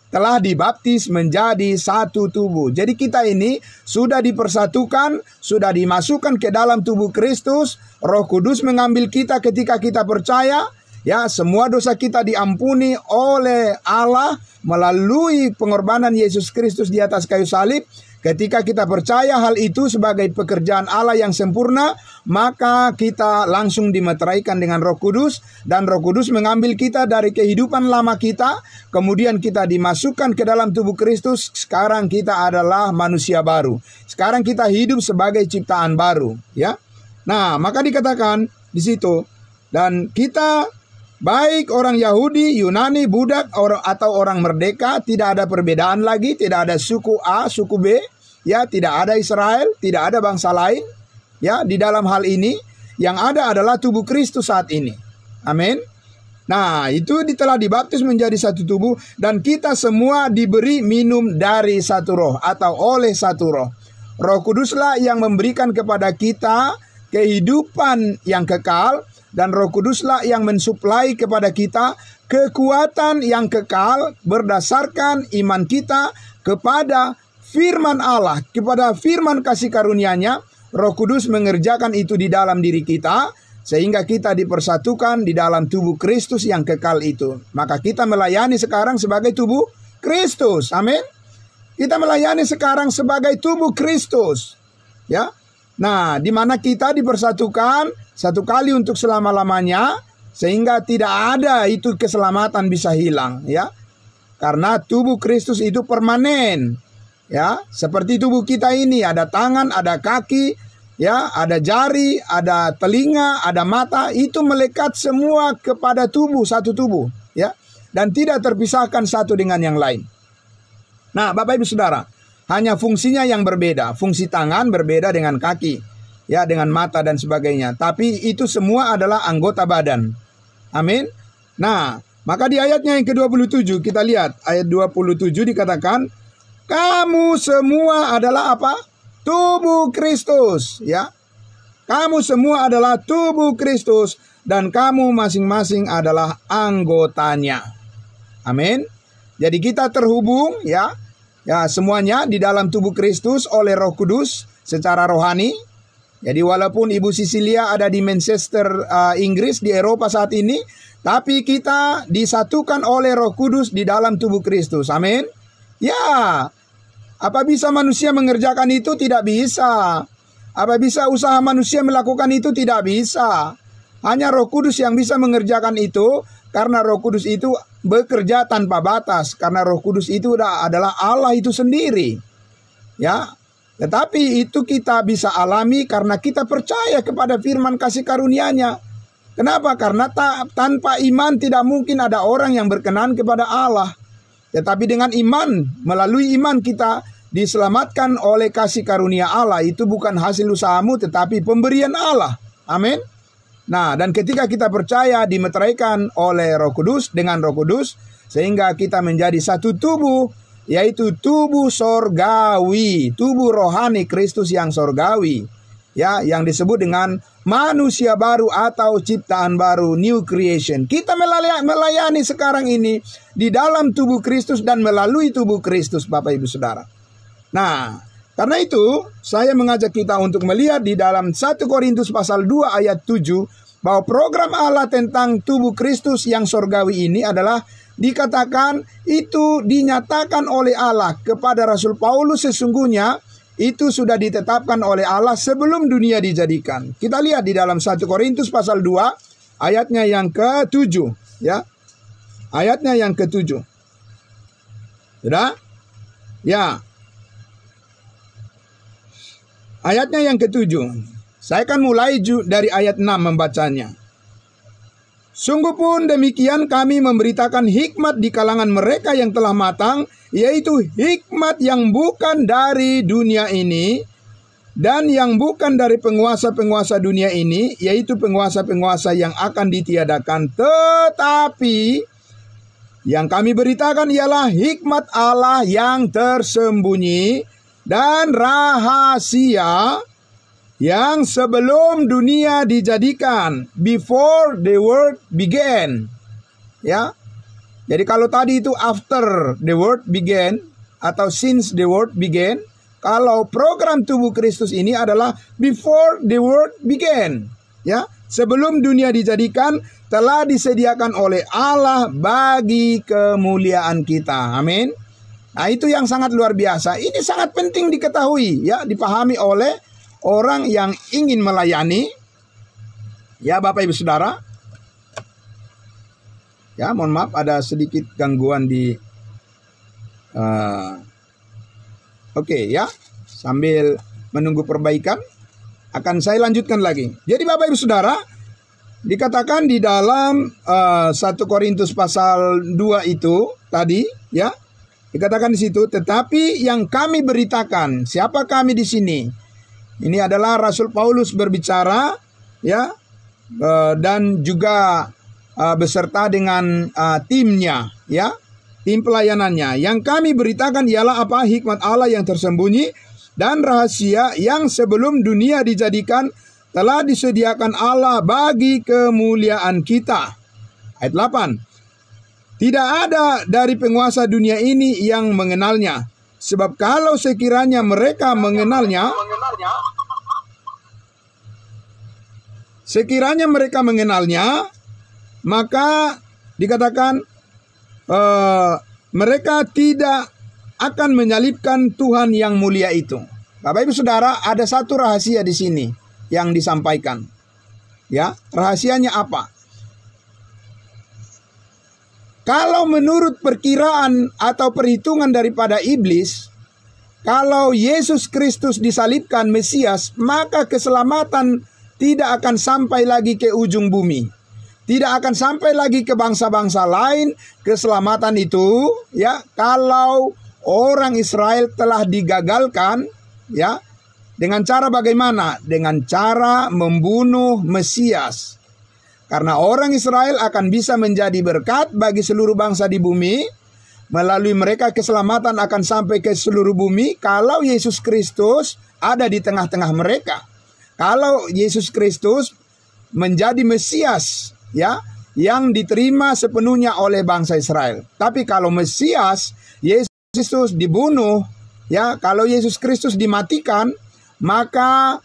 telah dibaptis menjadi satu tubuh. Jadi kita ini sudah dipersatukan, sudah dimasukkan ke dalam tubuh Kristus. Roh Kudus mengambil kita ketika kita percaya. Ya, semua dosa kita diampuni oleh Allah melalui pengorbanan Yesus Kristus di atas kayu salib. Ketika kita percaya hal itu sebagai pekerjaan Allah yang sempurna, maka kita langsung dimeteraikan dengan Roh Kudus, dan Roh Kudus mengambil kita dari kehidupan lama kita, kemudian kita dimasukkan ke dalam tubuh Kristus. Sekarang kita adalah manusia baru. Sekarang kita hidup sebagai ciptaan baru, ya. Nah, maka dikatakan di situ, dan kita baik orang Yahudi, Yunani, budak, atau orang merdeka, tidak ada perbedaan lagi, tidak ada suku A, suku B, ya, tidak ada Israel, tidak ada bangsa lain, ya, di dalam hal ini yang ada adalah tubuh Kristus saat ini. Amin. Nah, itu telah dibaptis menjadi satu tubuh, dan kita semua diberi minum dari satu roh atau oleh satu roh. Roh Kuduslah yang memberikan kepada kita kehidupan yang kekal, dan Roh Kuduslah yang mensuplai kepada kita kekuatan yang kekal berdasarkan iman kita kepada firman Allah, kepada firman kasih karunia-Nya, Roh Kudus mengerjakan itu di dalam diri kita, sehingga kita dipersatukan di dalam tubuh Kristus yang kekal itu. Maka kita melayani sekarang sebagai tubuh Kristus. Amin. Kita melayani sekarang sebagai tubuh Kristus. Ya. Nah, di mana kita dipersatukan satu kali untuk selama-lamanya, sehingga tidak ada itu keselamatan bisa hilang, ya. Karena tubuh Kristus itu permanen. Ya, seperti tubuh kita ini ada tangan, ada kaki, ya, ada jari, ada telinga, ada mata, itu melekat semua kepada tubuh, satu tubuh, ya. Dan tidak terpisahkan satu dengan yang lain. Nah, Bapak Ibu Saudara, hanya fungsinya yang berbeda. Fungsi tangan berbeda dengan kaki, ya, dengan mata dan sebagainya. Tapi itu semua adalah anggota badan. Amin. Nah, maka di ayatnya yang ke-27 kita lihat, ayat 27 dikatakan, kamu semua adalah apa? Tubuh Kristus, ya. Kamu semua adalah tubuh Kristus dan kamu masing-masing adalah anggotanya. Amin. Jadi kita terhubung, ya. Ya, semuanya di dalam tubuh Kristus oleh Roh Kudus secara rohani. Jadi walaupun Ibu Sisilia ada di Manchester, Inggris, di Eropa saat ini, tapi kita disatukan oleh Roh Kudus di dalam tubuh Kristus. Amin. Ya, apa bisa manusia mengerjakan itu? Tidak bisa. Apa bisa usaha manusia melakukan itu? Tidak bisa. Hanya Roh Kudus yang bisa mengerjakan itu, karena Roh Kudus itu bekerja tanpa batas, karena Roh Kudus itu adalah Allah itu sendiri. Ya. Tetapi itu kita bisa alami karena kita percaya kepada firman kasih karunia-Nya. Kenapa? Karena tanpa iman tidak mungkin ada orang yang berkenan kepada Allah. Tetapi dengan iman, melalui iman kita diselamatkan oleh kasih karunia Allah. Itu bukan hasil usahamu, tetapi pemberian Allah. Amin. Nah, dan ketika kita percaya dimeteraikan oleh Roh Kudus, dengan Roh Kudus, sehingga kita menjadi satu tubuh, yaitu tubuh sorgawi, tubuh rohani Kristus yang sorgawi, ya, yang disebut dengan manusia baru atau ciptaan baru, new creation. Kita melayani sekarang ini di dalam tubuh Kristus dan melalui tubuh Kristus, Bapak Ibu Saudara. Nah, karena itu saya mengajak kita untuk melihat di dalam 1 Korintus pasal 2 ayat 7 bahwa program Allah tentang tubuh Kristus yang sorgawi ini adalah dikatakan itu dinyatakan oleh Allah kepada Rasul Paulus. Sesungguhnya itu sudah ditetapkan oleh Allah sebelum dunia dijadikan. Kita lihat di dalam 1 Korintus pasal 2 ayatnya yang ke-7, ya. Ayatnya yang ke-7. Sudah? Ya. Ayatnya yang ke-7. Saya akan mulai dari ayat 6 membacanya. Sungguh pun demikian kami memberitakan hikmat di kalangan mereka yang telah matang, yaitu hikmat yang bukan dari dunia ini dan yang bukan dari penguasa-penguasa dunia ini, yaitu penguasa-penguasa yang akan ditiadakan. Tetapi yang kami beritakan ialah hikmat Allah yang tersembunyi dan rahasia yang sebelum dunia dijadikan, before the world began. Ya. Jadi kalau tadi itu after the world began atau since the world began, kalau program tubuh Kristus ini adalah before the world began. Ya, sebelum dunia dijadikan telah disediakan oleh Allah bagi kemuliaan kita. Amin. Nah, itu yang sangat luar biasa. Ini sangat penting diketahui, ya, dipahami oleh orang yang ingin melayani. Ya, Bapak Ibu Saudara. Ya, mohon maaf ada sedikit gangguan di Oke, ya. Sambil menunggu perbaikan akan saya lanjutkan lagi. Jadi Bapak Ibu Saudara, dikatakan di dalam 1 Korintus pasal 2 itu tadi, ya. Dikatakan di situ, tetapi yang kami beritakan, siapa kami di sini? Ini adalah Rasul Paulus berbicara, ya, dan juga beserta dengan timnya, ya, tim pelayanannya. Yang kami beritakan ialah apa? Hikmat Allah yang tersembunyi dan rahasia yang sebelum dunia dijadikan telah disediakan Allah bagi kemuliaan kita. Ayat 8. Tidak ada dari penguasa dunia ini yang mengenalnya. Sebab kalau sekiranya mereka mengenalnya, maka dikatakan mereka tidak akan menyalibkan Tuhan yang mulia itu. Bapak Ibu Saudara, ada satu rahasia di sini yang disampaikan. Ya, rahasianya apa? Kalau menurut perkiraan atau perhitungan daripada iblis, kalau Yesus Kristus disalibkan Mesias, maka keselamatan tidak akan sampai lagi ke ujung bumi. Tidak akan sampai lagi ke bangsa-bangsa lain. Keselamatan itu, ya, kalau orang Israel telah digagalkan, ya, dengan cara bagaimana? Dengan cara membunuh Mesias. Karena orang Israel akan bisa menjadi berkat bagi seluruh bangsa di bumi. Melalui mereka keselamatan akan sampai ke seluruh bumi kalau Yesus Kristus ada di tengah-tengah mereka. Kalau Yesus Kristus menjadi Mesias, ya, yang diterima sepenuhnya oleh bangsa Israel. Tapi kalau Mesias, Yesus Kristus dibunuh, ya, kalau Yesus Kristus dimatikan, maka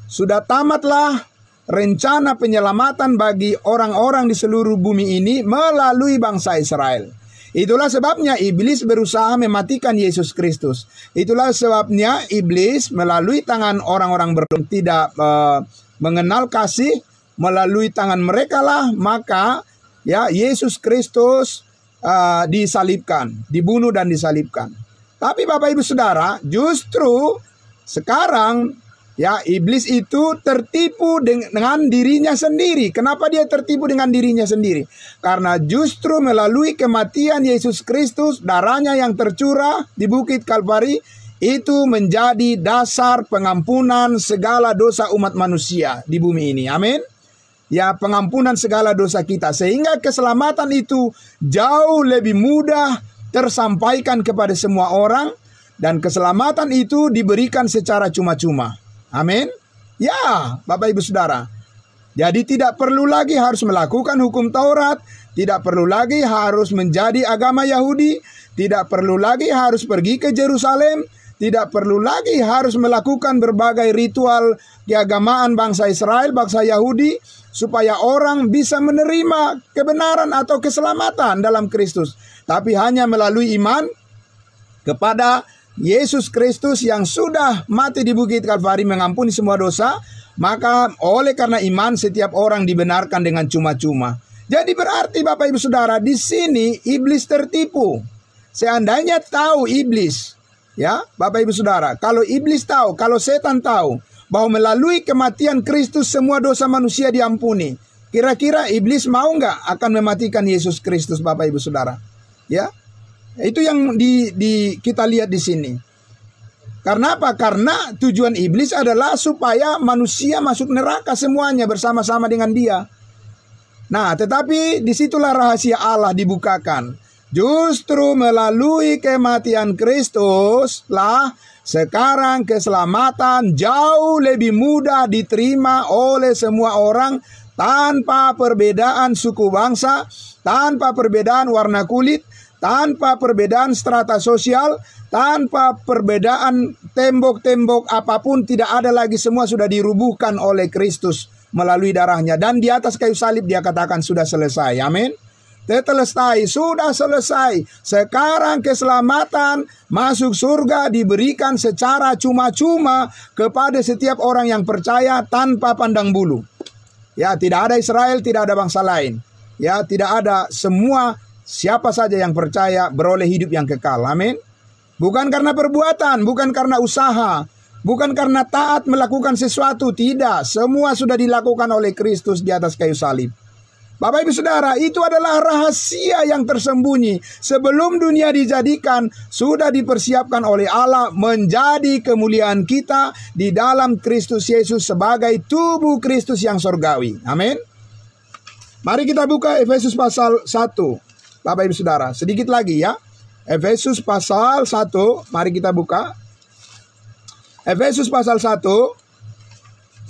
sudah tamatlah rencana penyelamatan bagi orang-orang di seluruh bumi ini melalui bangsa Israel. Itulah sebabnya iblis berusaha mematikan Yesus Kristus. Itulah sebabnya iblis melalui tangan orang-orang berdosa tidak mengenal kasih, melalui tangan mereka lah maka, ya, Yesus Kristus disalibkan, dibunuh dan disalibkan. Tapi Bapak Ibu Saudara, justru sekarang, ya, iblis itu tertipu dengan dirinya sendiri. Kenapa dia tertipu dengan dirinya sendiri? Karena justru melalui kematian Yesus Kristus, darahnya yang tercurah di Bukit Kalvari, itu menjadi dasar pengampunan segala dosa umat manusia di bumi ini. Amin. Ya, pengampunan segala dosa kita. Sehingga keselamatan itu jauh lebih mudah tersampaikan kepada semua orang. Dan keselamatan itu diberikan secara cuma-cuma. Amin. Ya, Bapak Ibu Saudara. Jadi tidak perlu lagi harus melakukan hukum Taurat, tidak perlu lagi harus menjadi agama Yahudi, tidak perlu lagi harus pergi ke Yerusalem, tidak perlu lagi harus melakukan berbagai ritual keagamaan bangsa Israel, bangsa Yahudi, supaya orang bisa menerima kebenaran atau keselamatan dalam Kristus. Tapi hanya melalui iman kepada Yesus Kristus yang sudah mati di Bukit Kalvari mengampuni semua dosa, maka oleh karena iman setiap orang dibenarkan dengan cuma-cuma. Jadi berarti Bapak Ibu Saudara, di sini iblis tertipu. Seandainya tahu iblis, ya Bapak Ibu Saudara, kalau iblis tahu, kalau setan tahu bahwa melalui kematian Kristus semua dosa manusia diampuni, kira-kira iblis mau nggak akan mematikan Yesus Kristus, Bapak Ibu Saudara? Ya. Itu yang kita lihat di sini. Karena apa? Karena tujuan iblis adalah supaya manusia masuk neraka semuanya bersama-sama dengan dia. Nah, tetapi disitulah rahasia Allah dibukakan. Justru melalui kematian Kristus lah sekarang keselamatan jauh lebih mudah diterima oleh semua orang tanpa perbedaan suku bangsa, tanpa perbedaan warna kulit, tanpa perbedaan strata sosial, tanpa perbedaan tembok-tembok apapun, tidak ada lagi, semua sudah dirubuhkan oleh Kristus melalui darahnya. Dan di atas kayu salib dia katakan sudah selesai. Amin. Tetelestai, sudah selesai. Sekarang keselamatan masuk surga diberikan secara cuma-cuma kepada setiap orang yang percaya tanpa pandang bulu. Ya, tidak ada Israel, tidak ada bangsa lain. Ya, tidak ada, semua siapa saja yang percaya beroleh hidup yang kekal. Amin. Bukan karena perbuatan, bukan karena usaha, bukan karena taat melakukan sesuatu. Tidak. Semua sudah dilakukan oleh Kristus di atas kayu salib. Bapak Ibu Saudara, itu adalah rahasia yang tersembunyi. Sebelum dunia dijadikan, sudah dipersiapkan oleh Allah menjadi kemuliaan kita di dalam Kristus Yesus sebagai tubuh Kristus yang surgawi. Amin. Mari kita buka Efesus pasal 1. Bapak Ibu Saudara, sedikit lagi ya. Efesus pasal 1, mari kita buka. Efesus pasal 1,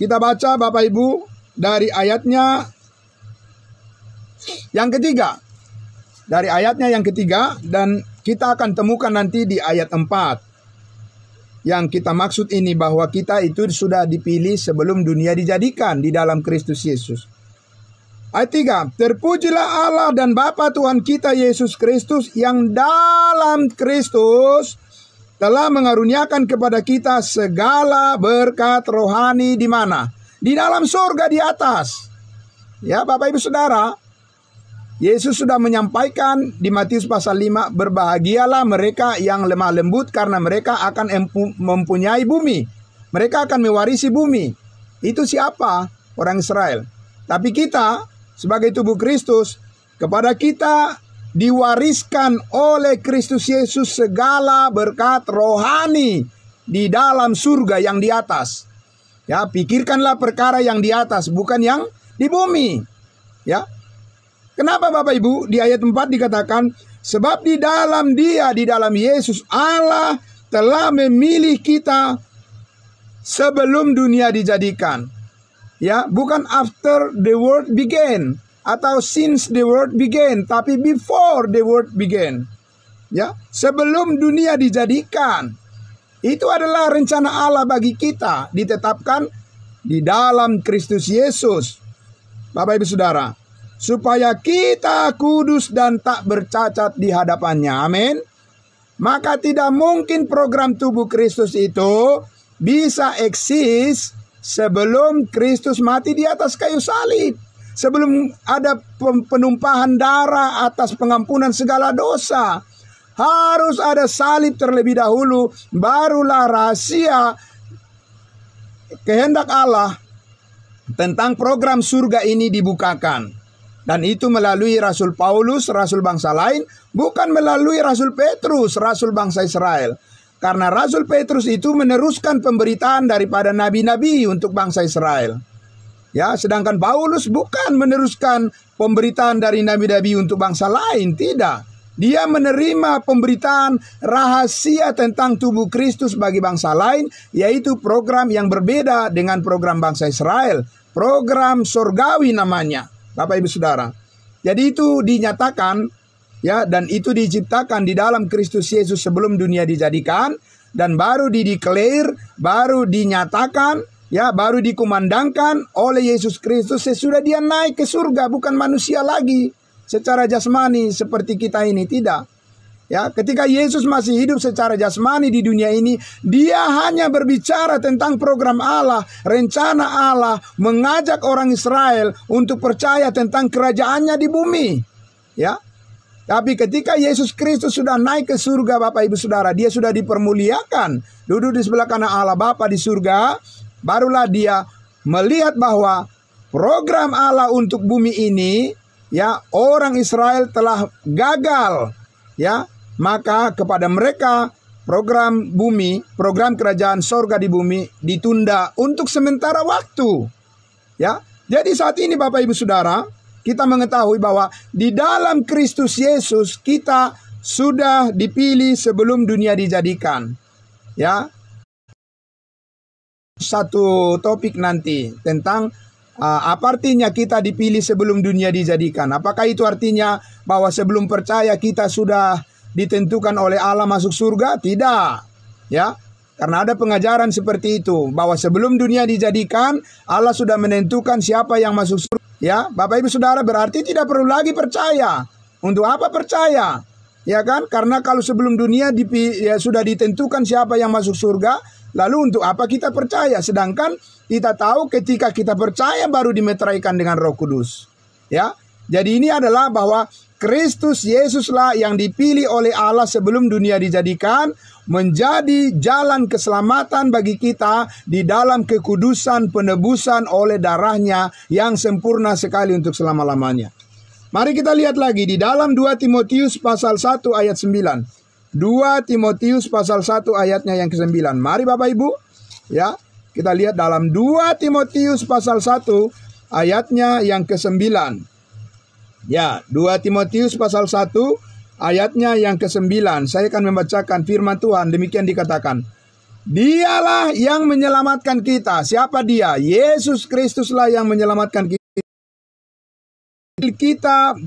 kita baca Bapak Ibu dari ayatnya yang ketiga. Dari ayatnya yang ketiga, dan kita akan temukan nanti di ayat 4. Yang kita maksud ini bahwa kita itu sudah dipilih sebelum dunia dijadikan di dalam Kristus Yesus. Ayat 3, terpujilah Allah dan Bapa Tuhan kita Yesus Kristus yang dalam Kristus telah mengaruniakan kepada kita segala berkat rohani di mana? Di dalam surga di atas. Ya, Bapak Ibu Saudara, Yesus sudah menyampaikan di Matius pasal 5, berbahagialah mereka yang lemah lembut karena mereka akan mempunyai bumi. Mereka akan mewarisi bumi. Itu siapa? Orang Israel. Tapi kita sebagai tubuh Kristus, kepada kita diwariskan oleh Kristus Yesus segala berkat rohani di dalam surga yang di atas. Ya, pikirkanlah perkara yang di atas, bukan yang di bumi. Ya. Kenapa Bapak Ibu? Di ayat 4 dikatakan, sebab di dalam Dia, di dalam Yesus, Allah telah memilih kita sebelum dunia dijadikan. Ya, bukan after the world began atau since the world began, tapi before the world began. Ya, sebelum dunia dijadikan. Itu adalah rencana Allah bagi kita, ditetapkan di dalam Kristus Yesus. Bapak Ibu Saudara, supaya kita kudus dan tak bercacat di hadapannya. Amin. Maka tidak mungkin program tubuh Kristus itu bisa eksis sebelum Kristus mati di atas kayu salib. Sebelum ada penumpahan darah atas pengampunan segala dosa. Harus ada salib terlebih dahulu, barulah rahasia kehendak Allah tentang program surga ini dibukakan. Dan itu melalui Rasul Paulus, Rasul bangsa lain, bukan melalui Rasul Petrus, Rasul bangsa Israel. Karena Rasul Petrus itu meneruskan pemberitaan daripada nabi-nabi untuk bangsa Israel. Ya, sedangkan Paulus bukan meneruskan pemberitaan dari nabi-nabi untuk bangsa lain, tidak. Dia menerima pemberitaan rahasia tentang tubuh Kristus bagi bangsa lain, yaitu program yang berbeda dengan program bangsa Israel. Program surgawi namanya. Bapak Ibu Saudara. Jadi itu dinyatakan, ya, dan itu diciptakan di dalam Kristus Yesus sebelum dunia dijadikan, dan baru dideklar, baru dinyatakan, ya, baru dikumandangkan oleh Yesus Kristus sesudah dia naik ke surga, bukan manusia lagi secara jasmani seperti kita ini, tidak. Ya, ketika Yesus masih hidup secara jasmani di dunia ini, dia hanya berbicara tentang program Allah, rencana Allah, mengajak orang Israel untuk percaya tentang kerajaannya di bumi. Ya. Tapi ketika Yesus Kristus sudah naik ke surga, Bapak Ibu Saudara, dia sudah dipermuliakan, duduk di sebelah kanan Allah Bapa di surga, barulah dia melihat bahwa program Allah untuk bumi ini, ya, orang Israel telah gagal, ya. Maka kepada mereka program bumi, program kerajaan sorga di bumi ditunda untuk sementara waktu. Ya, jadi saat ini Bapak Ibu Saudara, kita mengetahui bahwa di dalam Kristus Yesus kita sudah dipilih sebelum dunia dijadikan. Ya, satu topik nanti tentang apa artinya kita dipilih sebelum dunia dijadikan. Apakah itu artinya bahwa sebelum percaya kita sudah ditentukan oleh Allah masuk surga? Tidak. Ya, karena ada pengajaran seperti itu, bahwa sebelum dunia dijadikan Allah sudah menentukan siapa yang masuk surga. Ya, Bapak Ibu Saudara, berarti tidak perlu lagi percaya. Untuk apa percaya? Ya kan? Karena kalau sebelum dunia sudah ditentukan siapa yang masuk surga, lalu untuk apa kita percaya? Sedangkan kita tahu ketika kita percaya baru dimeteraikan dengan Roh Kudus. Ya. Jadi ini adalah bahwa Kristus Yesuslah yang dipilih oleh Allah sebelum dunia dijadikan menjadi jalan keselamatan bagi kita di dalam kekudusan penebusan oleh darahnya yang sempurna sekali untuk selama-lamanya. Mari kita lihat lagi di dalam 2 Timotius pasal 1 ayat 9. 2 Timotius pasal 1 ayatnya yang ke-9. Mari Bapak Ibu, ya, kita lihat dalam 2 Timotius pasal 1 ayatnya yang ke-9. Ya, 2 Timotius pasal 1 ayatnya yang ke-9. Saya akan membacakan firman Tuhan. Demikian dikatakan, Dialah yang menyelamatkan kita. Siapa dia? Yesus Kristuslah yang menyelamatkan kita. Kita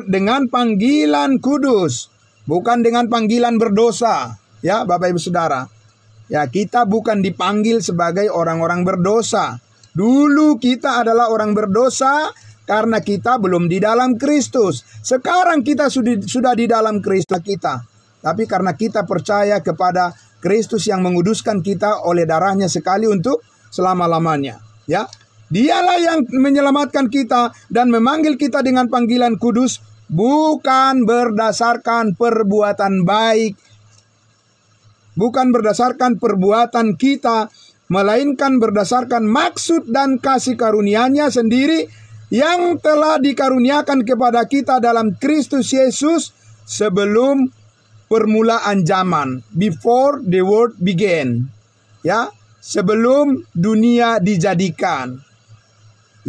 dengan panggilan kudus, bukan dengan panggilan berdosa. Ya, Bapak Ibu Saudara. Ya, kita bukan dipanggil sebagai orang-orang berdosa. Dulu kita adalah orang berdosa karena kita belum di dalam Kristus. Sekarang kita sudah di dalam Kristus kita. Tapi karena kita percaya kepada Kristus yang menguduskan kita oleh darahnya sekali untuk selama-lamanya. Ya, Dialah yang menyelamatkan kita dan memanggil kita dengan panggilan kudus, bukan berdasarkan perbuatan baik, bukan berdasarkan perbuatan kita, melainkan berdasarkan maksud dan kasih karunia-Nya sendiri yang telah dikaruniakan kepada kita dalam Kristus Yesus sebelum permulaan zaman, before the world began. Ya, sebelum dunia dijadikan.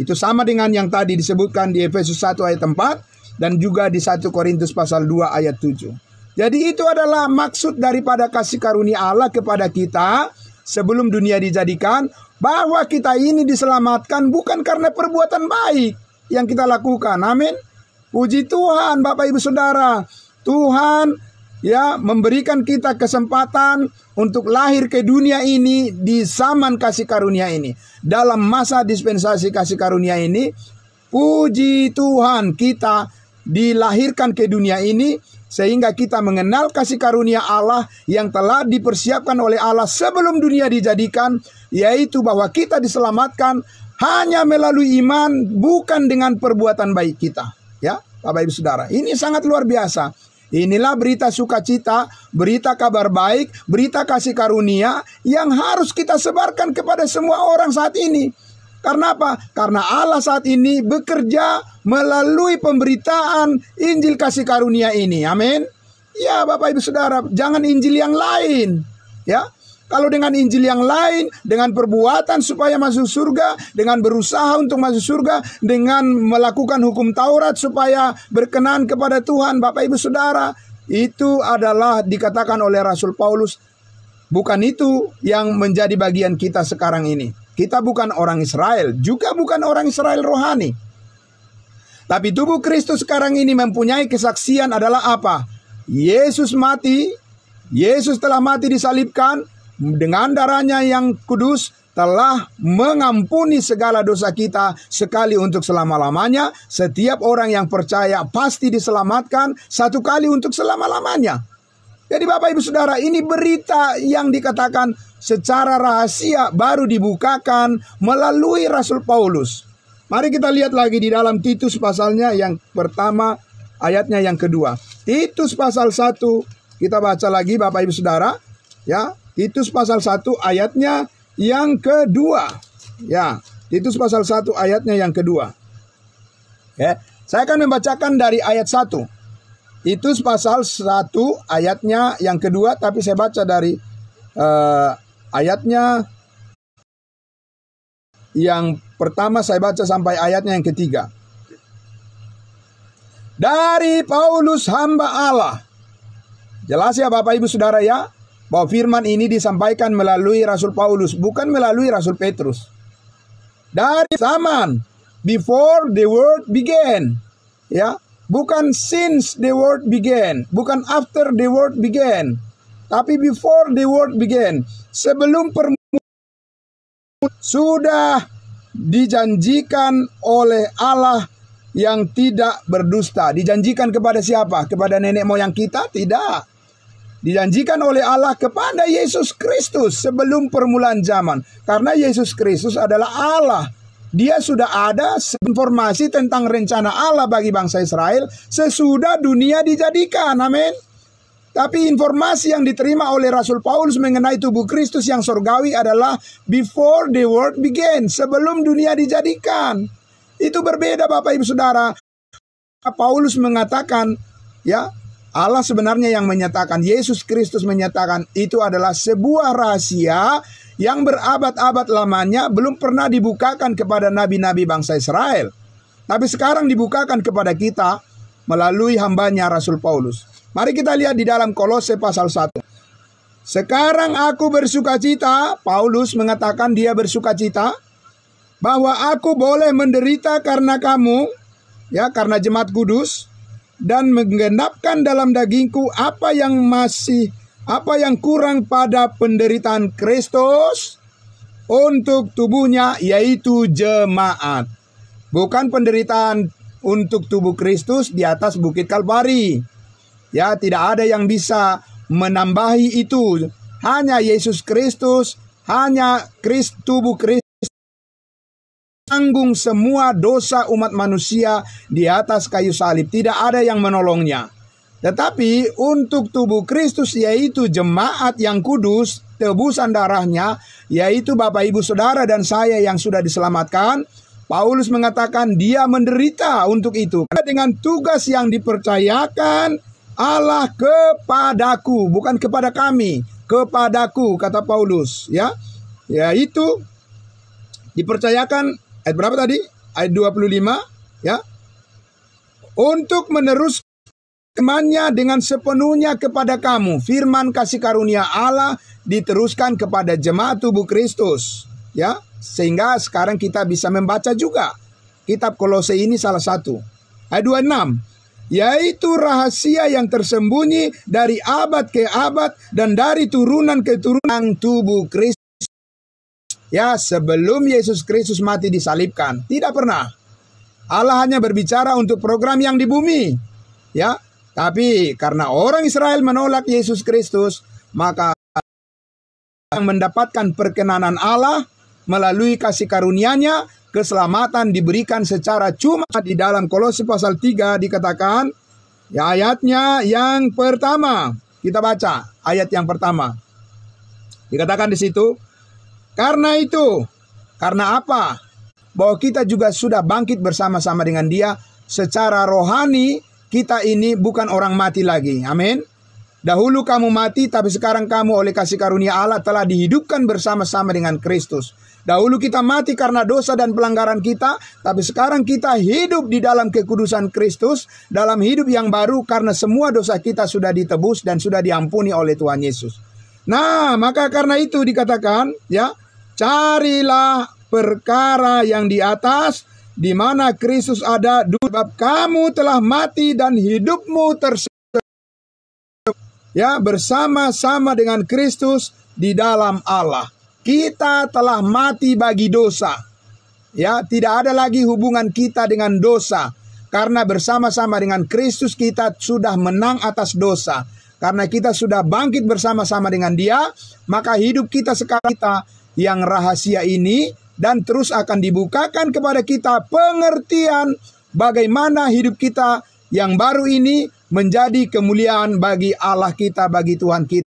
Itu sama dengan yang tadi disebutkan di Efesus 1 ayat 4 dan juga di 1 Korintus pasal 2 ayat 7. Jadi itu adalah maksud daripada kasih karunia Allah kepada kita sebelum dunia dijadikan, bahwa kita ini diselamatkan bukan karena perbuatan baik yang kita lakukan. Amin. Puji Tuhan Bapak Ibu Saudara. Tuhan ya memberikan kita kesempatan untuk lahir ke dunia ini di zaman kasih karunia ini. Dalam masa dispensasi kasih karunia ini, puji Tuhan kita dilahirkan ke dunia ini sehingga kita mengenal kasih karunia Allah yang telah dipersiapkan oleh Allah sebelum dunia dijadikan, yaitu bahwa kita diselamatkan hanya melalui iman, bukan dengan perbuatan baik kita. Ya, Bapak Ibu Saudara, ini sangat luar biasa. Inilah berita sukacita, berita kabar baik, berita kasih karunia yang harus kita sebarkan kepada semua orang saat ini. Karena apa? Karena Allah saat ini bekerja melalui pemberitaan Injil kasih karunia ini. Amin. Ya Bapak Ibu Saudara, jangan Injil yang lain. Ya, kalau dengan Injil yang lain, dengan perbuatan supaya masuk surga, dengan berusaha untuk masuk surga, dengan melakukan hukum Taurat supaya berkenan kepada Tuhan, Bapak Ibu Saudara, itu adalah dikatakan oleh Rasul Paulus, bukan itu yang menjadi bagian kita sekarang ini. Kita bukan orang Israel, juga bukan orang Israel rohani. Tapi tubuh Kristus sekarang ini mempunyai kesaksian adalah apa? Yesus mati, Yesus telah mati disalibkan, dengan darahnya yang kudus telah mengampuni segala dosa kita sekali untuk selama-lamanya. Setiap orang yang percaya pasti diselamatkan satu kali untuk selama-lamanya. Jadi Bapak Ibu Saudara, ini berita yang dikatakan secara rahasia baru dibukakan melalui Rasul Paulus. Mari kita lihat lagi di dalam Titus pasalnya yang pertama, ayatnya yang kedua. Titus pasal 1, kita baca lagi Bapak Ibu Saudara. Ya, Titus pasal 1 ayatnya yang kedua. Ya, Titus pasal 1 ayatnya yang kedua. Ya, saya akan membacakan dari ayat 1. Titus pasal 1 ayatnya yang kedua, tapi saya baca dari ayatnya yang pertama, saya baca sampai ayatnya yang ketiga. Dari Paulus hamba Allah. Jelas ya Bapak Ibu Saudara ya, bahwa firman ini disampaikan melalui Rasul Paulus, bukan melalui Rasul Petrus. Dari zaman, before the world began. Ya, bukan since the world began, bukan after the world began, tapi before the world began. Sebelum permulaan sudah dijanjikan oleh Allah yang tidak berdusta. Dijanjikan kepada siapa? Kepada nenek moyang kita? Tidak. Dijanjikan oleh Allah kepada Yesus Kristus sebelum permulaan zaman. Karena Yesus Kristus adalah Allah. Dia sudah ada informasi tentang rencana Allah bagi bangsa Israel sesudah dunia dijadikan. Amin. Tapi informasi yang diterima oleh Rasul Paulus mengenai tubuh Kristus yang surgawi adalah before the world began, sebelum dunia dijadikan. Itu berbeda Bapak Ibu Saudara. Paulus mengatakan, ya, Allah sebenarnya yang menyatakan, Yesus Kristus menyatakan, itu adalah sebuah rahasia yang berabad-abad lamanya belum pernah dibukakan kepada nabi-nabi bangsa Israel. Tapi sekarang dibukakan kepada kita melalui hambanya Rasul Paulus. Mari kita lihat di dalam Kolose pasal 1. Sekarang aku bersukacita, Paulus mengatakan dia bersukacita, bahwa aku boleh menderita karena kamu, ya, karena jemaat kudus, dan menggenapkan dalam dagingku apa yang masih Apa yang kurang pada penderitaan Kristus untuk tubuhnya, yaitu jemaat. Bukan penderitaan untuk tubuh Kristus di atas Bukit Kalvari. Ya, tidak ada yang bisa menambahi itu. Hanya Yesus Kristus, hanya tubuh Kristus tanggung semua dosa umat manusia di atas kayu salib. Tidak ada yang menolongnya. Tetapi untuk tubuh Kristus, yaitu jemaat yang kudus, tebusan darahnya, yaitu Bapak Ibu Saudara dan saya yang sudah diselamatkan, Paulus mengatakan dia menderita untuk itu. Dengan tugas yang dipercayakan Allah kepadaku, bukan kepada kami, kepadaku, kata Paulus, ya. Yaitu dipercayakan, ayat berapa tadi? Ayat 25, ya. Untuk meneruskan firman-Nya dengan sepenuhnya kepada kamu. Firman kasih karunia Allah diteruskan kepada jemaat tubuh Kristus, ya. Sehingga sekarang kita bisa membaca juga kitab Kolose ini salah satu. Ayat 26, yaitu rahasia yang tersembunyi dari abad ke abad dan dari turunan ke turunan tubuh Kristus. Ya, sebelum Yesus Kristus mati disalibkan, tidak pernah. Allah hanya berbicara untuk program yang di bumi, ya. Tapi karena orang Israel menolak Yesus Kristus, maka yang mendapatkan perkenanan Allah melalui kasih karunia-Nya, keselamatan diberikan secara cuma. Di dalam Kolose pasal 3 dikatakan, ya, ayatnya yang pertama. Kita baca ayat yang pertama. Dikatakan di situ, karena itu, karena apa? Bahwa kita juga sudah bangkit bersama-sama dengan Dia secara rohani. Kita ini bukan orang mati lagi. Amin. Dahulu kamu mati, tapi sekarang kamu oleh kasih karunia Allah telah dihidupkan bersama-sama dengan Kristus. Dahulu kita mati karena dosa dan pelanggaran kita, tapi sekarang kita hidup di dalam kekudusan Kristus, dalam hidup yang baru karena semua dosa kita sudah ditebus dan sudah diampuni oleh Tuhan Yesus. Nah, maka karena itu dikatakan, ya, carilah perkara yang di atas, di mana Kristus ada, sebab kamu telah mati dan hidupmu bersama-sama dengan Kristus di dalam Allah. Kita telah mati bagi dosa. Ya, tidak ada lagi hubungan kita dengan dosa. Karena bersama-sama dengan Kristus kita sudah menang atas dosa. Karena kita sudah bangkit bersama-sama dengan Dia, maka hidup kita sekarang kita yang rahasia ini, dan terus akan dibukakan kepada kita pengertian bagaimana hidup kita yang baru ini menjadi kemuliaan bagi Allah kita, bagi Tuhan kita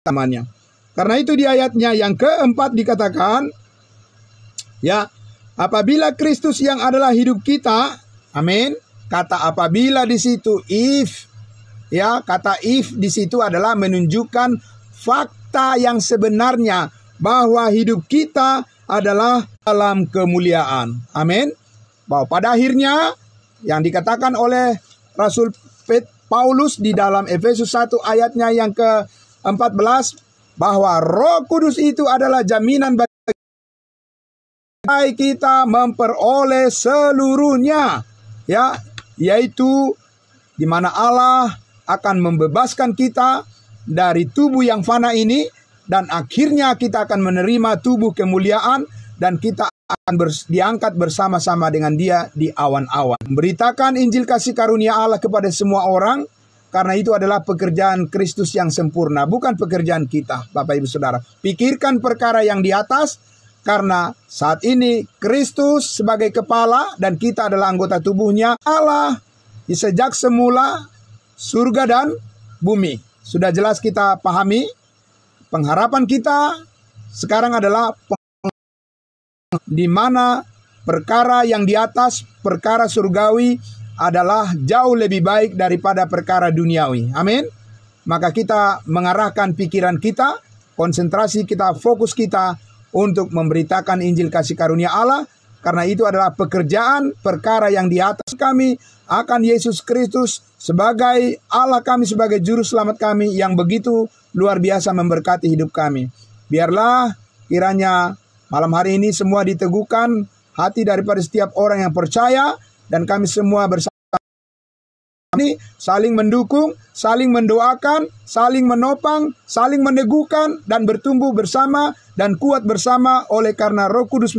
namanya. Karena itu di ayatnya yang keempat dikatakan, ya, apabila Kristus yang adalah hidup kita, amin. Kata apabila di situ if, ya, kata if di situ adalah menunjukkan fakta yang sebenarnya bahwa hidup kita adalah dalam kemuliaan. Amin. Bahwa pada akhirnya yang dikatakan oleh Rasul Paulus di dalam Efesus 1 ayatnya yang ke-14, bahwa Roh Kudus itu adalah jaminan bagi kita memperoleh seluruhnya, ya, yaitu di mana Allah akan membebaskan kita dari tubuh yang fana ini, dan akhirnya kita akan menerima tubuh kemuliaan, dan kita akan diangkat bersama-sama dengan Dia di awan-awan. Memberitakan Injil kasih karunia Allah kepada semua orang, karena itu adalah pekerjaan Kristus yang sempurna, bukan pekerjaan kita, Bapak Ibu Saudara. Pikirkan perkara yang di atas, karena saat ini Kristus sebagai kepala dan kita adalah anggota tubuhnya. Allah sejak semula surga dan bumi. Sudah jelas kita pahami. Pengharapan kita sekarang adalah di mana perkara yang di atas, perkara surgawi adalah jauh lebih baik daripada perkara duniawi. Amin. Maka kita mengarahkan pikiran kita, konsentrasi kita, fokus kita untuk memberitakan Injil kasih karunia Allah, karena itu adalah pekerjaan perkara yang di atas. Kami akan Yesus Kristus sebagai Allah kami, sebagai juru selamat kami yang begitu luar biasa memberkati hidup kami. Biarlah kiranya malam hari ini semua diteguhkan hati daripada setiap orang yang percaya, dan kami semua bersama ini saling mendukung, saling mendoakan, saling menopang, saling meneguhkan, dan bertumbuh bersama dan kuat bersama oleh karena Roh Kudus